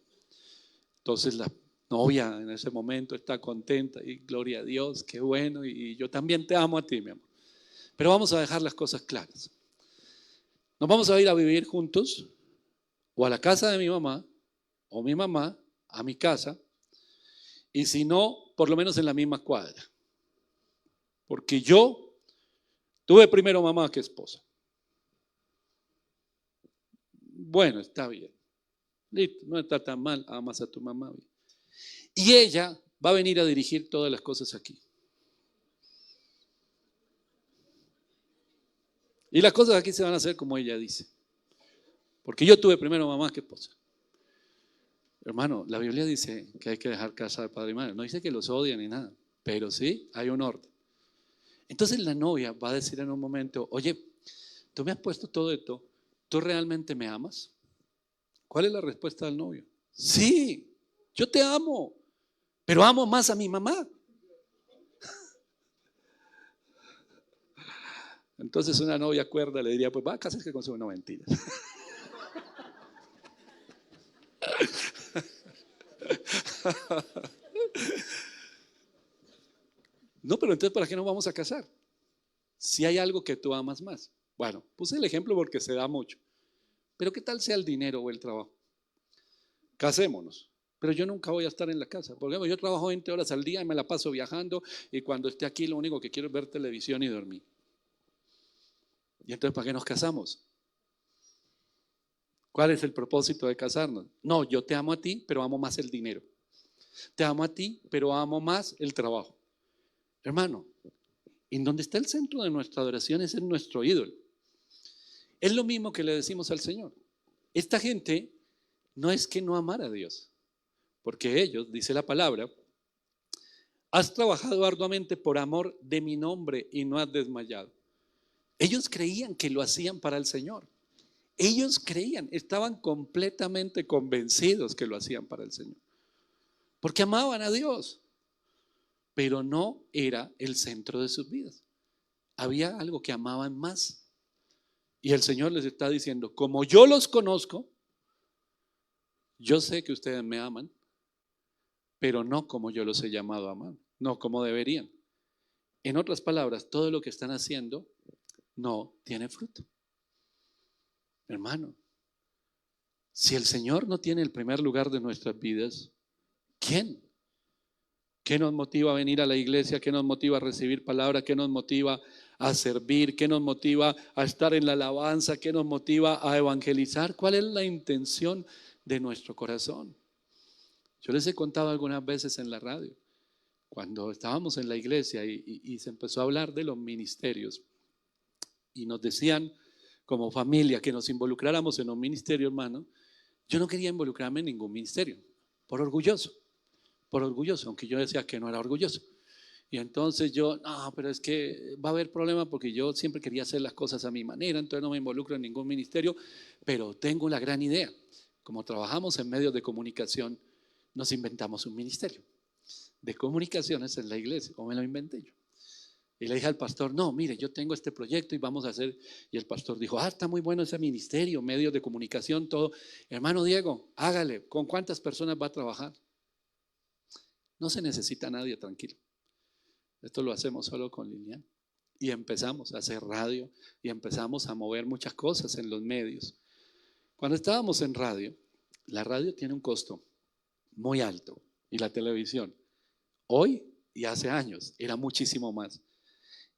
Entonces la novia en ese momento está contenta y gloria a Dios, qué bueno, y yo también te amo a ti, mi amor. Pero vamos a dejar las cosas claras. Nos vamos a ir a vivir juntos o a la casa de mi mamá o mi mamá a mi casa, y si no, por lo menos en la misma cuadra. Porque yo tuve primero mamá que esposa. Bueno, está bien. Listo, no está tan mal, amas a tu mamá. Y ella va a venir a dirigir todas las cosas aquí. Y las cosas aquí se van a hacer como ella dice. Porque yo tuve primero mamá que esposa. Hermano, la Biblia dice que hay que dejar casa de padre y madre. No dice que los odian ni nada, pero sí hay un orden. Entonces la novia va a decir en un momento, oye, tú me has puesto todo esto, ¿tú realmente me amas? ¿Cuál es la respuesta del novio? Sí, yo te amo, pero amo más a mi mamá. Entonces una novia cuerda le diría, pues va a casarse con su, no, mentiras. No, pero entonces ¿para qué nos vamos a casar? Si hay algo que tú amas más. Bueno, puse el ejemplo porque se da mucho. Pero ¿qué tal sea el dinero o el trabajo? Casémonos. Pero yo nunca voy a estar en la casa. Porque yo trabajo 20 horas al día y me la paso viajando y cuando esté aquí lo único que quiero es ver televisión y dormir. ¿Y entonces para qué nos casamos? ¿Cuál es el propósito de casarnos? No, yo te amo a ti, pero amo más el dinero. Te amo a ti, pero amo más el trabajo. Hermano, en donde está el centro de nuestra adoración es en nuestro ídolo. Es lo mismo que le decimos al Señor. Esta gente no es que no amara a Dios, porque ellos, dice la palabra, has trabajado arduamente por amor de mi nombre y no has desmayado. Ellos creían que lo hacían para el Señor. Ellos creían, estaban completamente convencidos que lo hacían para el Señor. Porque amaban a Dios, pero no era el centro de sus vidas. Había algo que amaban más. Y el Señor les está diciendo, como yo los conozco, yo sé que ustedes me aman, pero no como yo los he llamado a amar, no como deberían. En otras palabras, todo lo que están haciendo no tiene fruto. Hermano, si el Señor no tiene el primer lugar de nuestras vidas, ¿quién? ¿Qué nos motiva a venir a la iglesia? ¿Qué nos motiva a recibir palabra? ¿Qué nos motiva a servir? ¿Qué nos motiva a estar en la alabanza? ¿Qué nos motiva a evangelizar? ¿Cuál es la intención de nuestro corazón? Yo les he contado algunas veces en la radio, cuando estábamos en la iglesia y se empezó a hablar de los ministerios y nos decían como familia que nos involucráramos en un ministerio, hermano. Yo no quería involucrarme en ningún ministerio, por orgulloso, aunque yo decía que no era orgulloso. Y entonces yo, no, pero es que va a haber problema porque yo siempre quería hacer las cosas a mi manera, entonces no me involucro en ningún ministerio, pero tengo la gran idea. Como trabajamos en medios de comunicación, nos inventamos un ministerio de comunicaciones en la iglesia, o me lo inventé yo. Y le dije al pastor, no, mire, yo tengo este proyecto y vamos a hacer. Y el pastor dijo, está muy bueno ese ministerio, medios de comunicación, todo. Hermano Diego, hágale. ¿Con cuántas personas va a trabajar? No se necesita nadie, tranquilo. Esto lo hacemos solo con Lilian. Y empezamos a hacer radio y empezamos a mover muchas cosas en los medios. Cuando estábamos en radio, la radio tiene un costo muy alto y la televisión. Hoy y hace años era muchísimo más.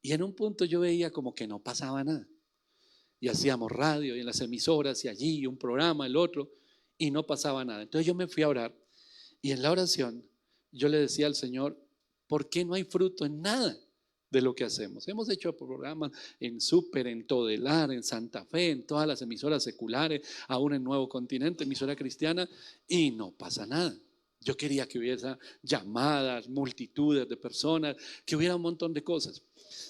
Y en un punto yo veía como que no pasaba nada. Y hacíamos radio y en las emisoras y allí un programa, el otro, y no pasaba nada. Entonces yo me fui a orar y en la oración yo le decía al Señor, ¿por qué no hay fruto en nada de lo que hacemos? Hemos hecho programas en Súper, en Todelar, en Santa Fe, en todas las emisoras seculares, aún en Nuevo Continente, emisora cristiana, y no pasa nada. Yo quería que hubiera llamadas, multitudes de personas, que hubiera un montón de cosas.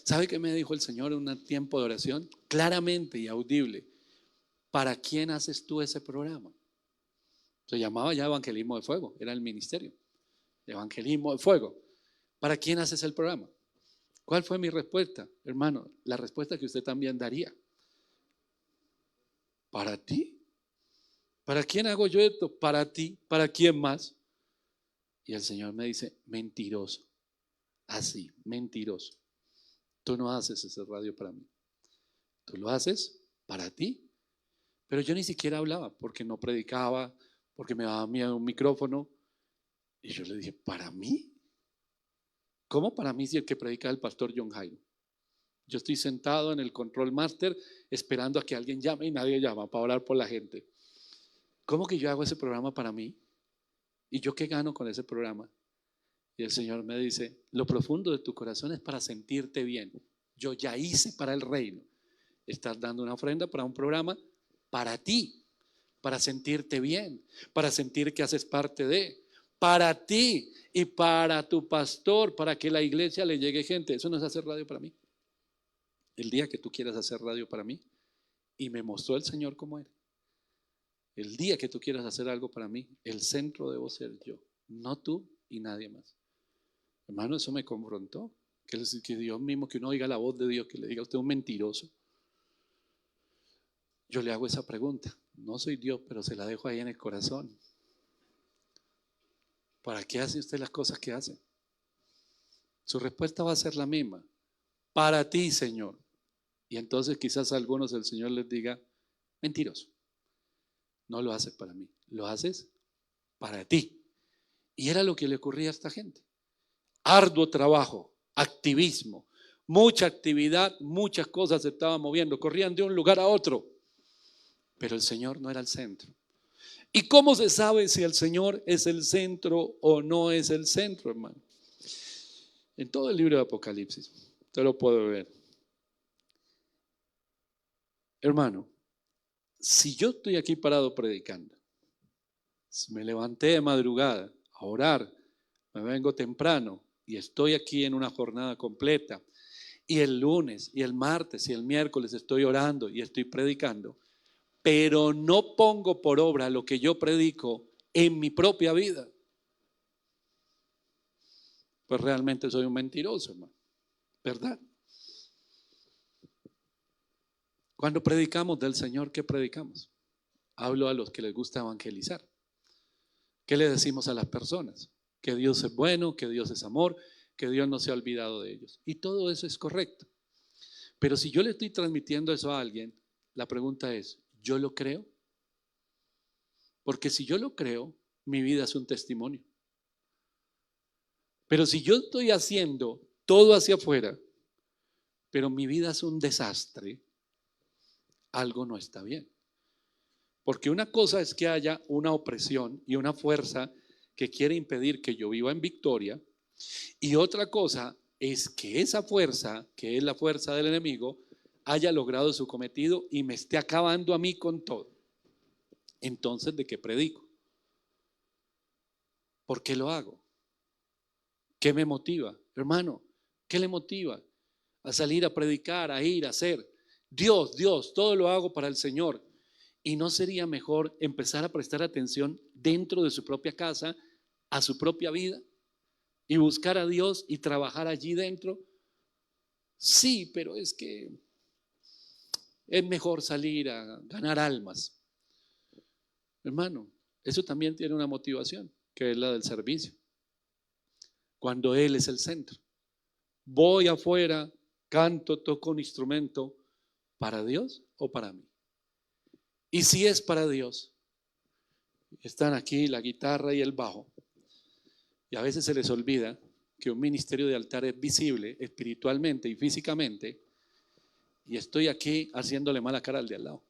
¿Sabe qué me dijo el Señor en un tiempo de oración? Claramente y audible. ¿Para quién haces tú ese programa? Se llamaba ya Evangelismo de Fuego, era el ministerio. Evangelismo de Fuego. ¿Para quién haces el programa? ¿Cuál fue mi respuesta? Hermano, la respuesta que usted también daría. ¿Para ti? ¿Para quién hago yo esto? Para ti. ¿Para quién más? Y el Señor me dice, mentiroso. Así, mentiroso. Tú no haces ese radio para mí. Tú lo haces para ti. Pero yo ni siquiera hablaba porque no predicaba, porque me daba miedo un micrófono. Y yo le dije, ¿para mí? ¿Cómo para mí si el que predica es el pastor John Jairo? Yo estoy sentado en el control master esperando a que alguien llame y nadie llama para orar por la gente. ¿Cómo que yo hago ese programa para mí? ¿Y yo qué gano con ese programa? Y el Señor me dice, lo profundo de tu corazón es para sentirte bien. Yo ya hice para el reino. Estás dando una ofrenda para un programa para ti, para sentirte bien, para sentir que haces parte de, para ti y para tu pastor, para que la iglesia le llegue gente. Eso no es hacer radio para mí. El día que tú quieras hacer radio para mí, y me mostró el Señor cómo era. El día que tú quieras hacer algo para mí, el centro debo ser yo, no tú y nadie más. Hermano, eso me confrontó. Que Dios mismo, que uno oiga la voz de Dios, que le diga a usted un mentiroso. Yo le hago esa pregunta. No soy Dios, pero se la dejo ahí en el corazón. ¿Para qué hace usted las cosas que hace? Su respuesta va a ser la misma. Para ti, Señor. Y entonces quizás a algunos el Señor les diga, mentiroso. No lo haces para mí, lo haces para ti. Y era lo que le ocurría a esta gente. Arduo trabajo, activismo, mucha actividad, muchas cosas se estaban moviendo, corrían de un lugar a otro. Pero el Señor no era el centro. ¿Y cómo se sabe si el Señor es el centro o no es el centro, hermano? En todo el libro de Apocalipsis, usted lo puede ver. Hermano, si yo estoy aquí parado predicando, si me levanté de madrugada a orar, me vengo temprano y estoy aquí en una jornada completa, y el lunes y el martes y el miércoles estoy orando y estoy predicando, pero no pongo por obra lo que yo predico en mi propia vida, pues realmente soy un mentiroso, hermano, ¿verdad? Cuando predicamos del Señor, ¿qué predicamos? Hablo a los que les gusta evangelizar. ¿Qué le decimos a las personas? Que Dios es bueno, que Dios es amor, que Dios no se ha olvidado de ellos. Y todo eso es correcto. Pero si yo le estoy transmitiendo eso a alguien, la pregunta es, ¿yo lo creo? Porque si yo lo creo, mi vida es un testimonio. Pero si yo estoy haciendo todo hacia afuera, pero mi vida es un desastre, algo no está bien. Porque una cosa es que haya una opresión y una fuerza que quiere impedir que yo viva en victoria, y otra cosa es que esa fuerza, que es la fuerza del enemigo, haya logrado su cometido y me esté acabando a mí con todo. Entonces, ¿de qué predico? ¿Por qué lo hago? ¿Qué me motiva? Hermano, ¿qué le motiva a salir a predicar, a ir, a hacer? Dios, todo lo hago para el Señor. ¿Y no sería mejor empezar a prestar atención dentro de su propia casa, a su propia vida, y buscar a Dios y trabajar allí dentro? Sí, pero es que es mejor salir a ganar almas. Hermano, eso también tiene una motivación, que es la del servicio. Cuando Él es el centro. Voy afuera, canto, toco un instrumento, ¿para Dios o para mí? Y si es para Dios, están aquí la guitarra y el bajo, y a veces se les olvida que un ministerio de altar es visible espiritualmente y físicamente, y estoy aquí haciéndole mala cara al de al lado,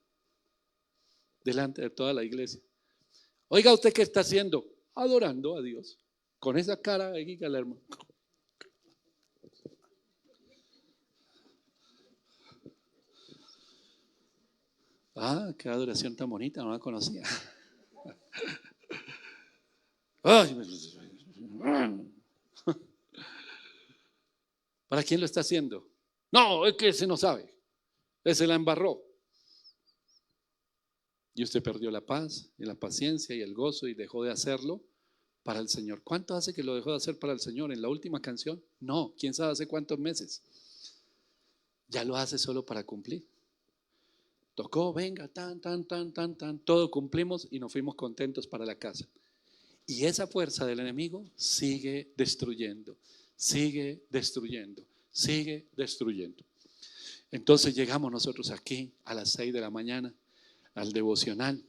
delante de toda la iglesia. Oiga, ¿usted qué está haciendo? Adorando a Dios. Con esa cara de Guiga, hermano. Ah, qué adoración tan bonita, no la conocía. Ay, ¿para quién lo está haciendo? No, es que ese no sabe. Ese la embarró. Y usted perdió la paz y la paciencia y el gozo y dejó de hacerlo para el Señor. ¿Cuánto hace que lo dejó de hacer para el Señor? ¿En la última canción? No, quién sabe hace cuántos meses. Ya lo hace solo para cumplir. Tocó, venga, tan, todo cumplimos y nos fuimos contentos para la casa. Y esa fuerza del enemigo sigue destruyendo, sigue destruyendo, sigue destruyendo. Entonces llegamos nosotros aquí a las 6 de la mañana al devocional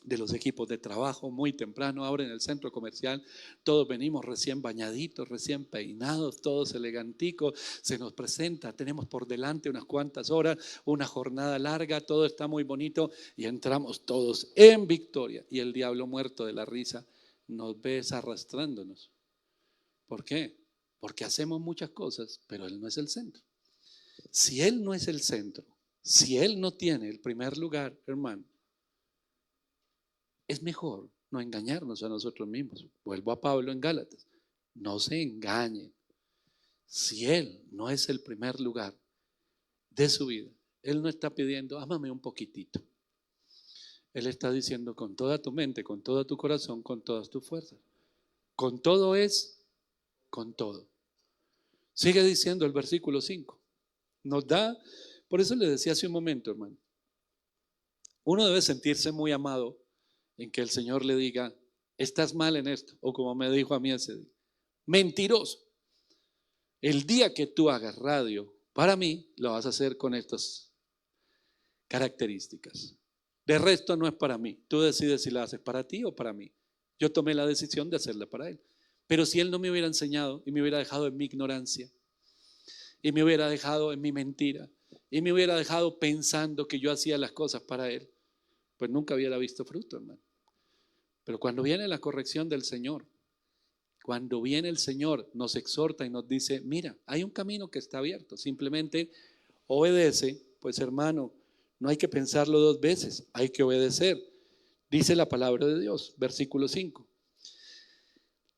de los equipos de trabajo muy temprano, ahora en el centro comercial, todos venimos recién bañaditos, recién peinados, todos eleganticos, se nos presenta, tenemos por delante unas cuantas horas, una jornada larga, todo está muy bonito y entramos todos en victoria y el diablo muerto de la risa nos ves arrastrándonos. ¿Por qué? Porque hacemos muchas cosas, pero Él no es el centro. Si Él no es el centro, si Él no tiene el primer lugar, hermano, es mejor no engañarnos a nosotros mismos. Vuelvo a Pablo en Gálatas. No se engañen. Si Él no es el primer lugar de su vida, Él no está pidiendo, ámame un poquitito. Él está diciendo con toda tu mente, con todo tu corazón, con todas tus fuerzas. Con todo es, con todo. Sigue diciendo el versículo 5. Nos da, por eso le decía hace un momento, hermano, uno debe sentirse muy amado en que el Señor le diga, estás mal en esto, o como me dijo a mí ese día, mentiroso. El día que tú hagas radio para mí, lo vas a hacer con estas características. De resto no es para mí. Tú decides si la haces para ti o para mí. Yo tomé la decisión de hacerla para Él. Pero si Él no me hubiera enseñado y me hubiera dejado en mi ignorancia, y me hubiera dejado en mi mentira, y me hubiera dejado pensando que yo hacía las cosas para Él, pues nunca hubiera visto fruto, hermano. Pero cuando viene la corrección del Señor, cuando viene el Señor, nos exhorta y nos dice, mira, hay un camino que está abierto, simplemente obedece. Pues hermano, no hay que pensarlo dos veces, hay que obedecer. Dice la palabra de Dios, versículo 5.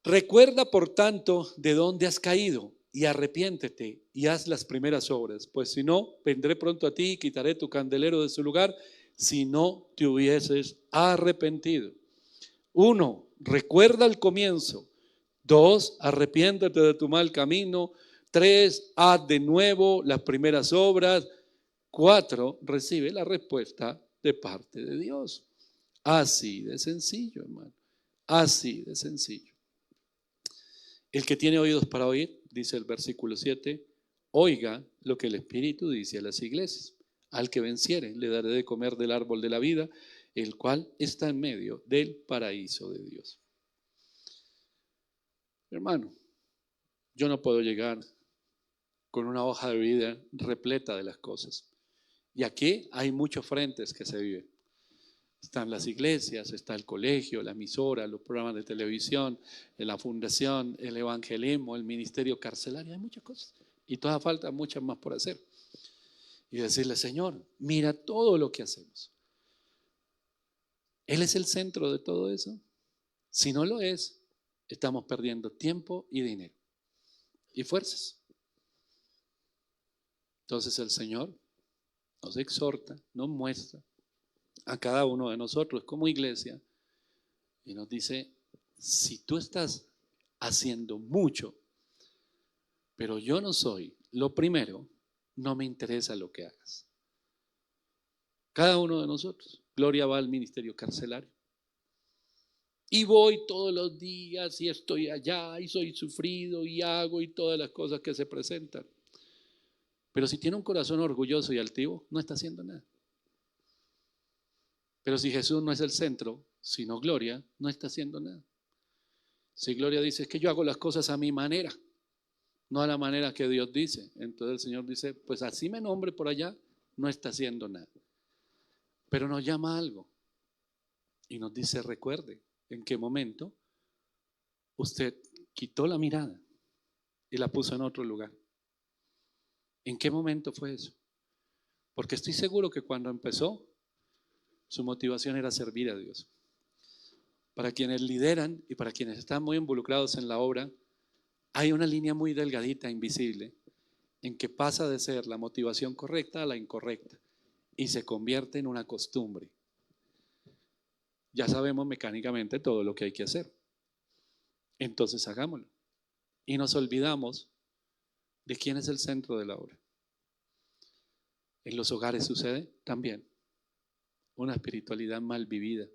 Recuerda, por tanto, de dónde has caído y arrepiéntete y haz las primeras obras, pues si no, vendré pronto a ti y quitaré tu candelero de su lugar si no te hubieses arrepentido. 1, recuerda el comienzo. 2, arrepiéntete de tu mal camino. 3, haz de nuevo las primeras obras. 4, recibe la respuesta de parte de Dios. Así de sencillo, hermano. Así de sencillo. El que tiene oídos para oír, dice el versículo 7, oiga lo que el Espíritu dice a las iglesias. Al que venciere, le daré de comer del árbol de la vida, el cual está en medio del paraíso de Dios. Hermano, yo no puedo llegar con una hoja de vida repleta de las cosas. Y aquí hay muchos frentes que se viven. Están las iglesias, está el colegio, la emisora, los programas de televisión, la fundación, el evangelismo, el ministerio carcelario, hay muchas cosas. Y todavía falta muchas más por hacer. Y decirle, Señor, mira todo lo que hacemos. ¿Él es el centro de todo eso? Si no lo es, estamos perdiendo tiempo y dinero y fuerzas. Entonces el Señor nos exhorta, nos muestra a cada uno de nosotros como iglesia y nos dice, si tú estás haciendo mucho, pero yo no soy lo primero, no me interesa lo que hagas. Cada uno de nosotros, Gloria va al ministerio carcelario. Y voy todos los días y estoy allá y soy sufrido y hago y todas las cosas que se presentan. Pero si tiene un corazón orgulloso y altivo, no está haciendo nada. Pero si Jesús no es el centro, sino Gloria, no está haciendo nada. Si Gloria dice, es que yo hago las cosas a mi manera, no a la manera que Dios dice. Entonces el Señor dice, pues así me nombre por allá, no está haciendo nada. Pero nos llama a algo y nos dice, recuerde en qué momento usted quitó la mirada y la puso en otro lugar. ¿En qué momento fue eso? Porque estoy seguro que cuando empezó, su motivación era servir a Dios. Para quienes lideran y para quienes están muy involucrados en la obra, hay una línea muy delgadita, invisible, en que pasa de ser la motivación correcta a la incorrecta y se convierte en una costumbre. Ya sabemos mecánicamente todo lo que hay que hacer. Entonces hagámoslo. Y nos olvidamos de quién es el centro de la obra. En los hogares sucede también una espiritualidad mal vivida.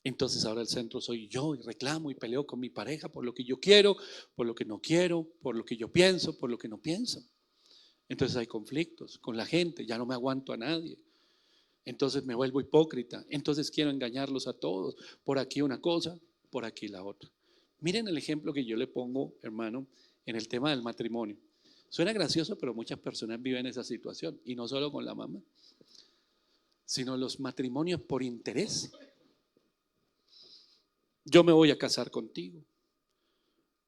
Entonces ahora el centro soy yo y reclamo y peleo con mi pareja por lo que yo quiero, por lo que no quiero, por lo que yo pienso, por lo que no pienso. Entonces hay conflictos con la gente, ya no me aguanto a nadie. Entonces me vuelvo hipócrita, entonces quiero engañarlos a todos. Por aquí una cosa, por aquí la otra. Miren el ejemplo que yo le pongo, hermano, en el tema del matrimonio. Suena gracioso, pero muchas personas viven esa situación, y no solo con la mamá, sino los matrimonios por interés. Yo me voy a casar contigo,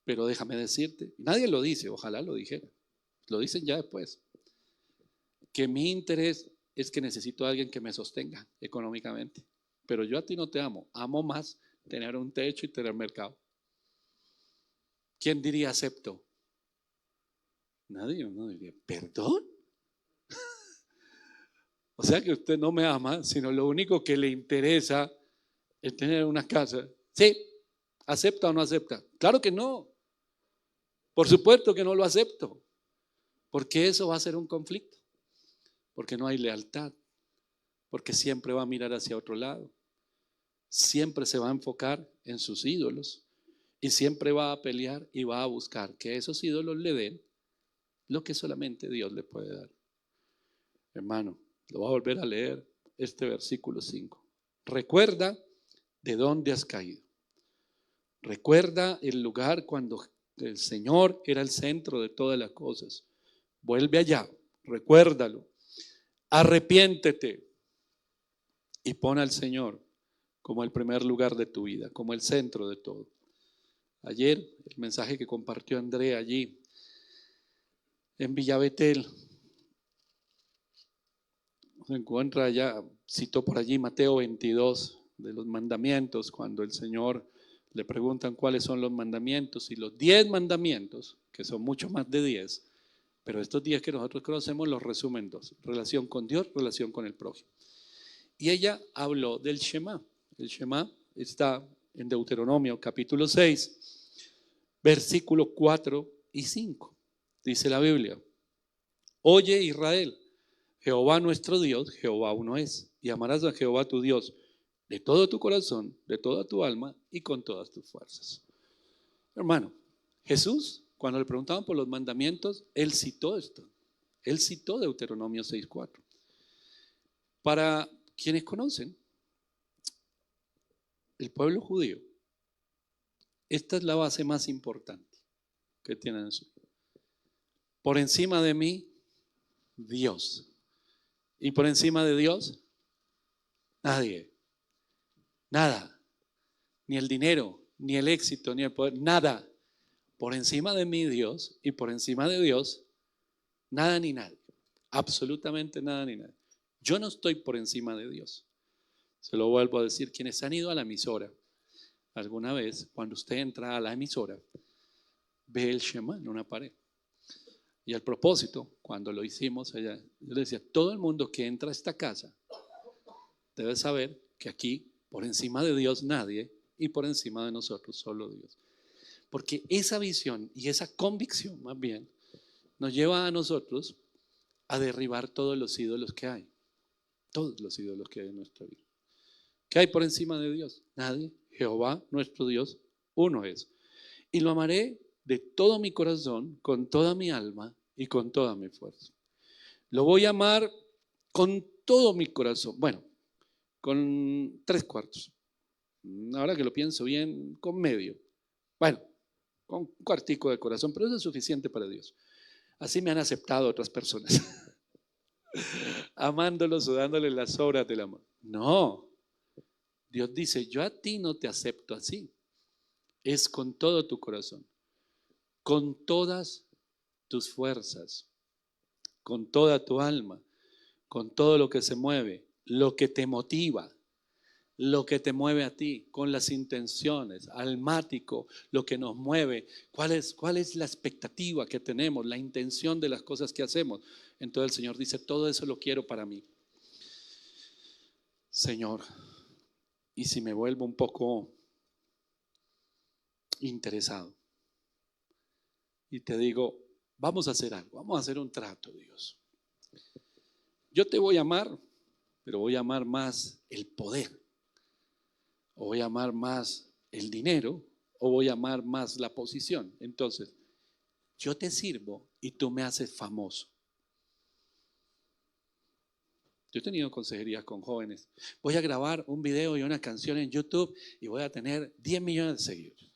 pero déjame decirte, nadie lo dice, ojalá lo dijera, lo dicen ya después, que mi interés es que necesito a alguien que me sostenga económicamente, pero yo a ti no te amo, amo más tener un techo y tener mercado. ¿Quién diría acepto? Nadie, no diría, ¿perdón? O sea que usted no me ama, sino lo único que le interesa es tener una casa. Sí, ¿acepta o no acepta? Claro que no. Por supuesto que no lo acepto, porque eso va a ser un conflicto, porque no hay lealtad, porque siempre va a mirar hacia otro lado, siempre se va a enfocar en sus ídolos y siempre va a pelear y va a buscar que esos ídolos le den lo que solamente Dios le puede dar. Hermano, lo voy a volver a leer, este versículo 5. Recuerda de dónde has caído. Recuerda el lugar cuando el Señor era el centro de todas las cosas. Vuelve allá, recuérdalo. Arrepiéntete y pon al Señor como el primer lugar de tu vida, como el centro de todo. Ayer, el mensaje que compartió Andrea allí en Villa Betel, se encuentra ya, citó por allí Mateo 22 de los mandamientos, cuando el Señor le preguntan cuáles son los mandamientos, y los 10 mandamientos, que son mucho más de 10, pero estos 10 que nosotros conocemos los resumen en 2: relación con Dios, relación con el prójimo. Y ella habló del Shema. El Shema está en Deuteronomio capítulo 6, versículos 4 y 5. Dice la Biblia: Oye Israel, Jehová nuestro Dios, Jehová uno es, y amarás a Jehová tu Dios de todo tu corazón, de toda tu alma y con todas tus fuerzas. Hermano, Jesús, cuando le preguntaban por los mandamientos, él citó esto. Él citó Deuteronomio 6:4. Para quienes conocen el pueblo judío, esta es la base más importante que tienen en su vida. Por encima de mí, Dios. Y por encima de Dios, nadie. Nada. Ni el dinero, ni el éxito, ni el poder, nada. Por encima de mí, Dios, y por encima de Dios, nada ni nadie. Absolutamente nada ni nadie. Yo no estoy por encima de Dios. Se lo vuelvo a decir, quienes han ido a la emisora alguna vez, cuando usted entra a la emisora, ve el Shema en una pared. Y al propósito, cuando lo hicimos allá, yo le decía, todo el mundo que entra a esta casa debe saber que aquí, por encima de Dios, nadie, y por encima de nosotros, solo Dios. Porque esa visión y esa convicción, más bien, nos lleva a nosotros a derribar todos los ídolos que hay. Todos los ídolos que hay en nuestra vida. ¿Qué hay por encima de Dios? Nadie. Jehová, nuestro Dios, uno es. Y lo amaré de todo mi corazón, con toda mi alma y con toda mi fuerza. Lo voy a amar con todo mi corazón. Bueno, con 3/4. Ahora que lo pienso bien, con medio. Bueno, con un cuartico de corazón, pero eso es suficiente para Dios. Así me han aceptado otras personas. Amándolos o dándoles las obras del amor. No. Dios dice, yo a ti no te acepto así. Es con todo tu corazón, con todas tus fuerzas, con toda tu alma, con todo lo que se mueve, lo que te motiva, lo que te mueve a ti, con las intenciones, almático, lo que nos mueve, cuál es la expectativa que tenemos, la intención de las cosas que hacemos. Entonces el Señor dice, todo eso lo quiero para mí. Señor, y si me vuelvo un poco interesado y te digo, vamos a hacer algo, vamos a hacer un trato, Dios. Yo te voy a amar, pero voy a amar más el poder, o voy a amar más el dinero, o voy a amar más la posición. Entonces, yo te sirvo y tú me haces famoso. Yo he tenido consejerías con jóvenes. Voy a grabar un video y una canción en YouTube y voy a tener 10 millones de seguidores.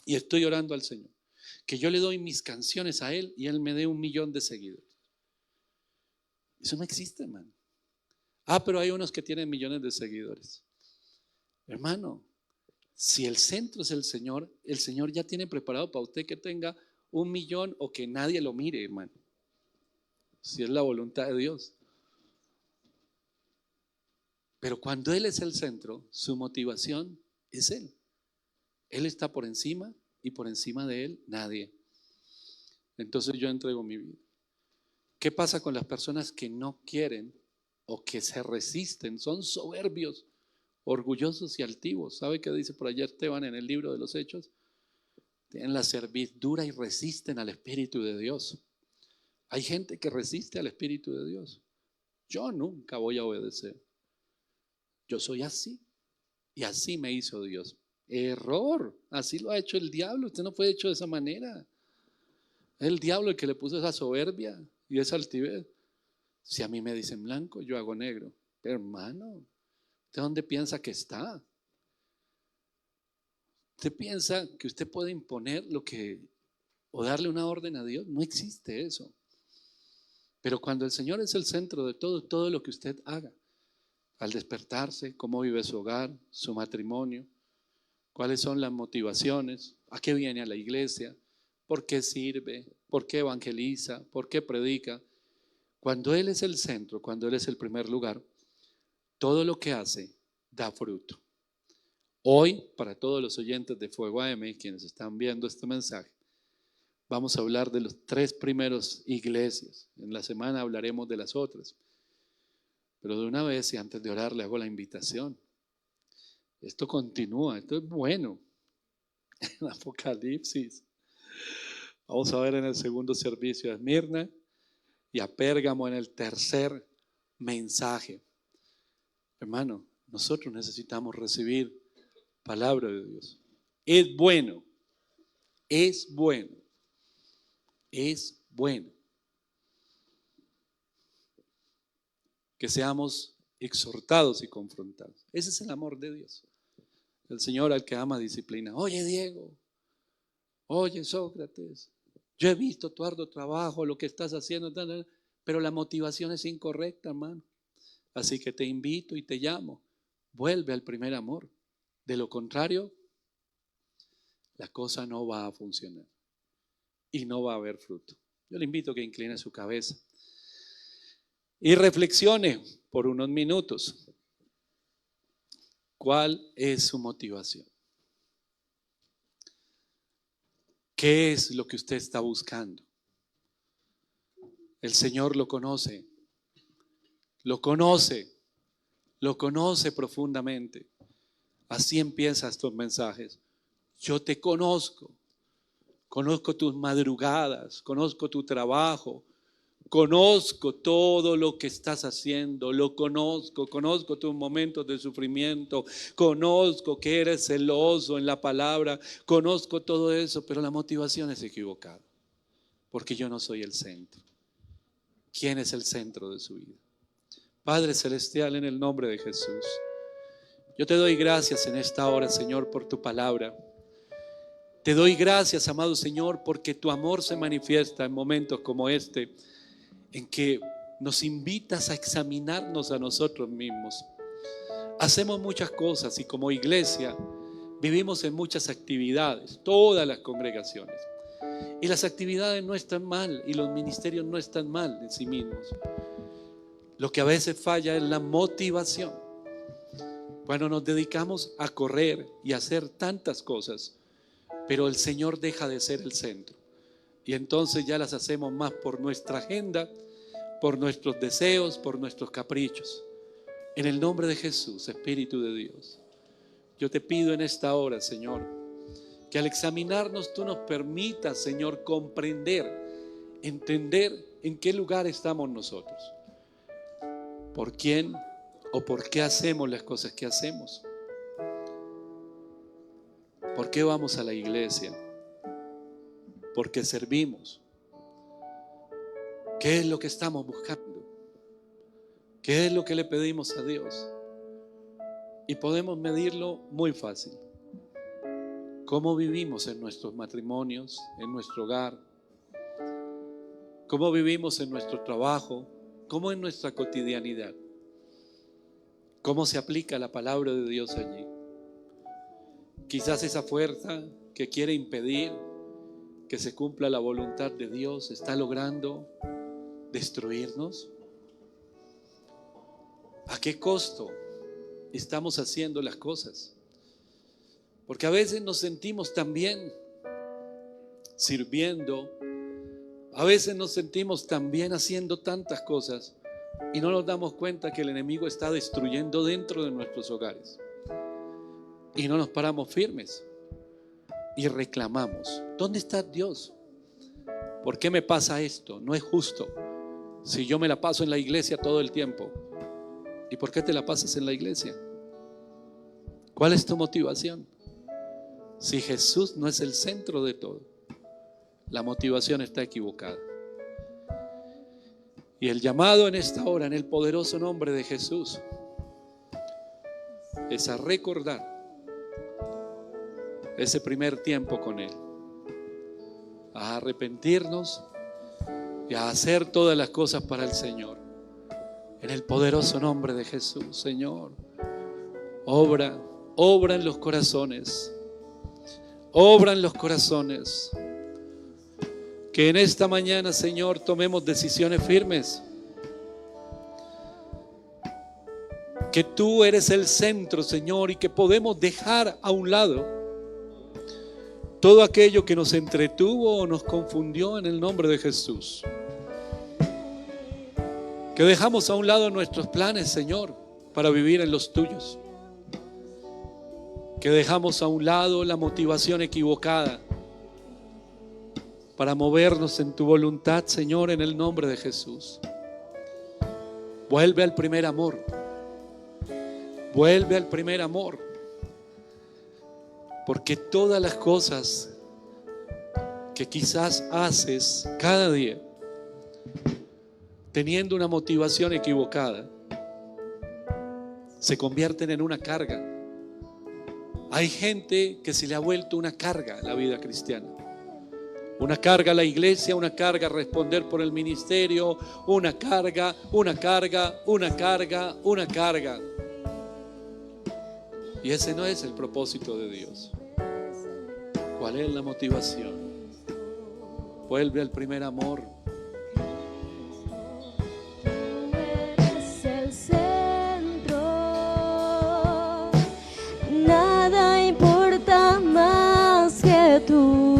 Y estoy orando al Señor, que yo le doy mis canciones a Él y Él me dé 1 millón de seguidores. Eso no existe, hermano. Pero hay unos que tienen millones de seguidores. Hermano, si el centro es el Señor ya tiene preparado para usted que tenga 1 millón o que nadie lo mire, hermano. Si es la voluntad de Dios. Pero cuando Él es el centro, su motivación es Él. Él está por encima y por encima de Él nadie. Entonces yo entrego mi vida. ¿Qué pasa con las personas que no quieren o que se resisten? Son soberbios, orgullosos y altivos. ¿Sabe qué dice por allá Esteban en el libro de los Hechos? Tienen la cerviz dura y resisten al Espíritu de Dios. Hay gente que resiste al Espíritu de Dios. Yo nunca voy a obedecer. Yo soy así y así me hizo Dios. Error, así lo ha hecho el diablo. Usted no fue hecho de esa manera. Es el diablo el que le puso esa soberbia y esa altivez. Si a mí me dicen blanco, yo hago negro. Hermano, ¿usted dónde piensa que está? ¿Usted piensa que usted puede imponer o darle una orden a Dios? No existe eso. Pero cuando el Señor es el centro de todo, todo lo que usted haga al despertarse, cómo vive su hogar, su matrimonio, cuáles son las motivaciones, a qué viene a la iglesia, por qué sirve, por qué evangeliza, por qué predica. Cuando Él es el centro, cuando Él es el primer lugar, todo lo que hace da fruto. Hoy, para todos los oyentes de Fuego AM, quienes están viendo este mensaje, vamos a hablar de los 3 primeros iglesias. En la semana hablaremos de las otras. Pero de una vez y antes de orar le hago la invitación. Esto continúa, esto es bueno. En Apocalipsis. Vamos a ver en el segundo servicio a Esmirna y a Pérgamo en el tercer mensaje. Hermano, nosotros necesitamos recibir palabra de Dios. Es bueno, es bueno, es bueno que seamos exhortados y confrontados. Ese es el amor de Dios. El Señor al que ama disciplina. Oye, Diego, oye, Sócrates, yo he visto tu arduo trabajo, lo que estás haciendo, pero la motivación es incorrecta, hermano. Así que te invito y te llamo. Vuelve al primer amor. De lo contrario, la cosa no va a funcionar y no va a haber fruto. Yo le invito a que incline su cabeza y reflexione por unos minutos. ¿Cuál es su motivación? ¿Qué es lo que usted está buscando? El Señor lo conoce, lo conoce, lo conoce profundamente. Así empiezan estos mensajes. Yo te conozco, conozco tus madrugadas, conozco tu trabajo, conozco todo lo que estás haciendo, lo conozco tus momentos de sufrimiento, conozco que eres celoso en la palabra, conozco todo eso, pero la motivación es equivocada, porque yo no soy el centro. ¿Quién es el centro de su vida? Padre Celestial, en el nombre de Jesús, yo te doy gracias en esta hora, Señor, por tu palabra. Te doy gracias, amado Señor, porque tu amor se manifiesta en momentos como este, en que nos invitas a examinarnos a nosotros mismos. Hacemos muchas cosas y como iglesia vivimos en muchas actividades, todas las congregaciones. Y las actividades no están mal y los ministerios no están mal en sí mismos. Lo que a veces falla es la motivación. Cuando nos dedicamos a correr y a hacer tantas cosas, pero el Señor deja de ser el centro. Y entonces ya las hacemos más por nuestra agenda, por nuestros deseos, por nuestros caprichos. En el nombre de Jesús, Espíritu de Dios, yo te pido en esta hora, Señor, que al examinarnos tú nos permitas, Señor, comprender, entender en qué lugar estamos nosotros, por quién o por qué hacemos las cosas que hacemos, por qué vamos a la iglesia, por qué servimos, qué es lo que estamos buscando, qué es lo que le pedimos a Dios. Y podemos medirlo muy fácil. Cómo vivimos en nuestros matrimonios, en nuestro hogar, cómo vivimos en nuestro trabajo, cómo en nuestra cotidianidad, cómo se aplica la palabra de Dios allí. Quizás esa fuerza que quiere impedir que se cumpla la voluntad de Dios está logrando destruirnos. ¿A qué costo estamos haciendo las cosas? Porque a veces nos sentimos tan bien sirviendo, a veces nos sentimos tan bien haciendo tantas cosas y no nos damos cuenta que el enemigo está destruyendo dentro de nuestros hogares. Y no nos paramos firmes y reclamamos. ¿Dónde está Dios? ¿Por qué me pasa esto? No es justo. Si yo me la paso en la iglesia todo el tiempo. ¿Y por qué te la pasas en la iglesia? ¿Cuál es tu motivación? Si Jesús no es el centro de todo, la motivación está equivocada. Y el llamado en esta hora, en el poderoso nombre de Jesús, es a recordar ese primer tiempo con Él, a arrepentirnos y a hacer todas las cosas para el Señor, En el poderoso nombre de Jesús, Señor. Obra en los corazones. Obra en los corazones. Que en esta mañana, Señor, tomemos decisiones firmes. Que tú eres el centro, Señor, y que podemos dejar a un lado todo aquello que nos entretuvo o nos confundió en el nombre de Jesús. Que dejamos a un lado nuestros planes, Señor, para vivir en los tuyos. Que dejamos a un lado la motivación equivocada para movernos en tu voluntad, Señor, en el nombre de Jesús. Vuelve al primer amor. Vuelve al primer amor. Porque todas las cosas que quizás haces cada día teniendo una motivación equivocada se convierten en una carga. Hay gente que se le ha vuelto una carga a la vida cristiana. Una carga a la iglesia, una carga a responder por el ministerio, una carga. Y ese no es el propósito de Dios. ¿Cuál es la motivación? Vuelve al primer amor. Eres el centro, nada importa más que tú.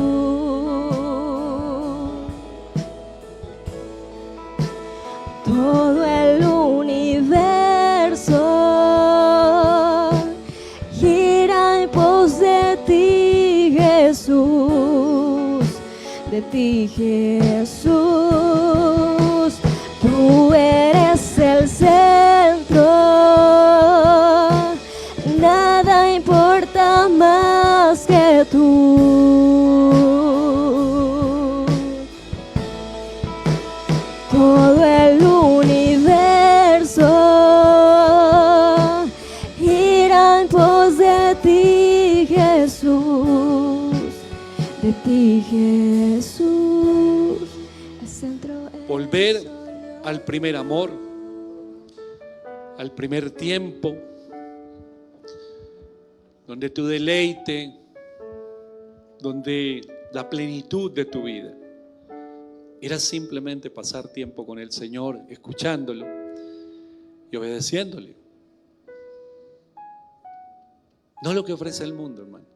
Todo el universo gira en pos de ti, Jesús, de ti, Jesús. Tú eres el centro, nada importa más que tú. Todo el universo gira en pos de ti, Jesús, de ti, Jesús. El centro es Volver al primer amor, al primer tiempo, donde tu deleite, donde la plenitud de tu vida era simplemente pasar tiempo con el Señor, escuchándolo y obedeciéndole. No lo que ofrece el mundo, hermano.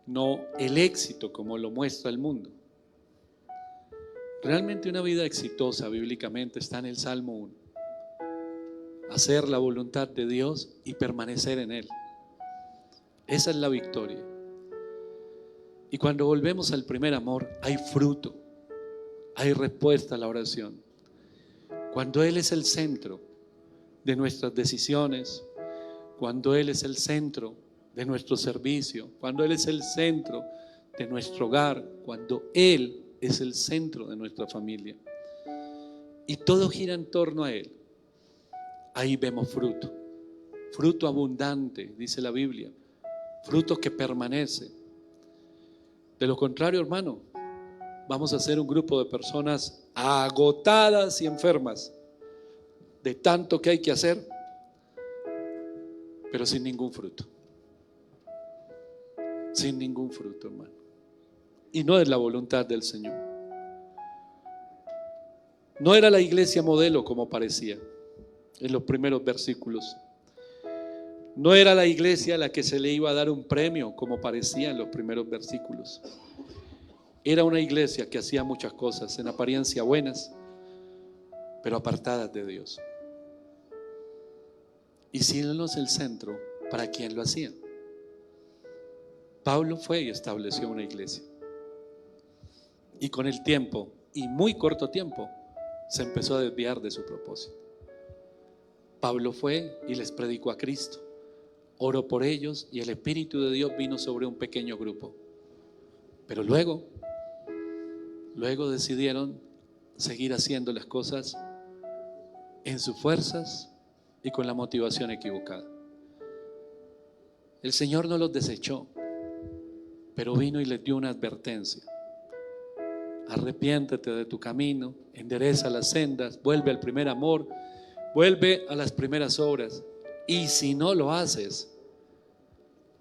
No el éxito como lo muestra el mundo. Realmente una vida exitosa bíblicamente está en el Salmo 1. Hacer la voluntad de Dios y permanecer en Él. Esa es la victoria. Y cuando volvemos al primer amor, hay fruto, hay respuesta a la oración. Cuando Él es el centro de nuestras decisiones, cuando Él es el centro de nuestro servicio, cuando Él es el centro de nuestro hogar, cuando Él es el centro de nuestra familia y todo gira en torno a Él, ahí vemos fruto, fruto abundante, dice la Biblia, fruto que permanece. De lo contrario, hermano, vamos a ser un grupo de personas agotadas y enfermas de tanto que hay que hacer, pero sin ningún fruto. Sin ningún fruto, hermano. Y no es la voluntad del Señor. No era la iglesia modelo como parecía en los primeros versículos. No era la iglesia a la que se le iba a dar un premio como parecía en los primeros versículos. Era una iglesia que hacía muchas cosas en apariencia buenas, pero apartadas de Dios. Y si Él no es el centro, ¿para quién lo hacía? Pablo fue y estableció una iglesia. Y con el tiempo, y muy corto tiempo, se empezó a desviar de su propósito. Pablo fue y les predicó a Cristo. Oró por ellos y el Espíritu de Dios vino sobre un pequeño grupo. Pero luego decidieron seguir haciendo las cosas en sus fuerzas y con la motivación equivocada. El Señor no los desechó, pero vino y les dio una advertencia. arrepiéntete de tu camino, endereza las sendas, vuelve al primer amor, vuelve a las primeras obras. Y si no lo haces,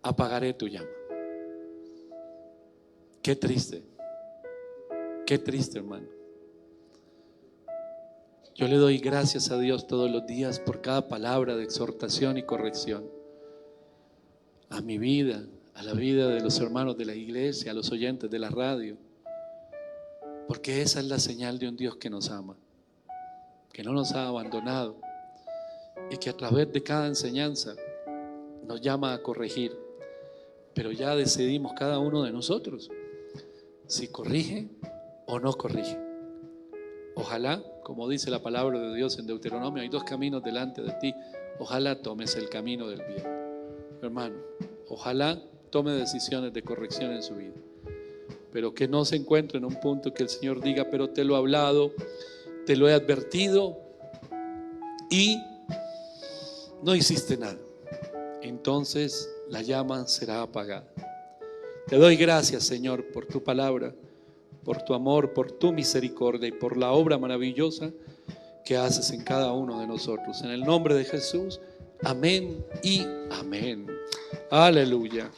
apagaré tu llama. Qué triste, hermano. Yo le doy gracias a Dios todos los días por cada palabra de exhortación y corrección a mi vida, a la vida de los hermanos de la iglesia, a los oyentes de la radio, porque esa es la señal de un Dios que nos ama, que no nos ha abandonado y que a través de cada enseñanza nos llama a corregir. Pero ya decidimos cada uno de nosotros si corrige o no corrige. Ojalá, como dice la palabra de Dios en Deuteronomio, hay dos caminos delante de ti. Ojalá tomes el camino del bien. Hermano, ojalá tome decisiones de corrección en su vida, pero que no se encuentre en un punto que el Señor diga: pero te lo he hablado, te lo he advertido y no hiciste nada. Entonces la llama será apagada. Te doy gracias, Señor, por tu palabra, por tu amor, por tu misericordia y por la obra maravillosa que haces en cada uno de nosotros. En el nombre de Jesús, amén y amén. Aleluya.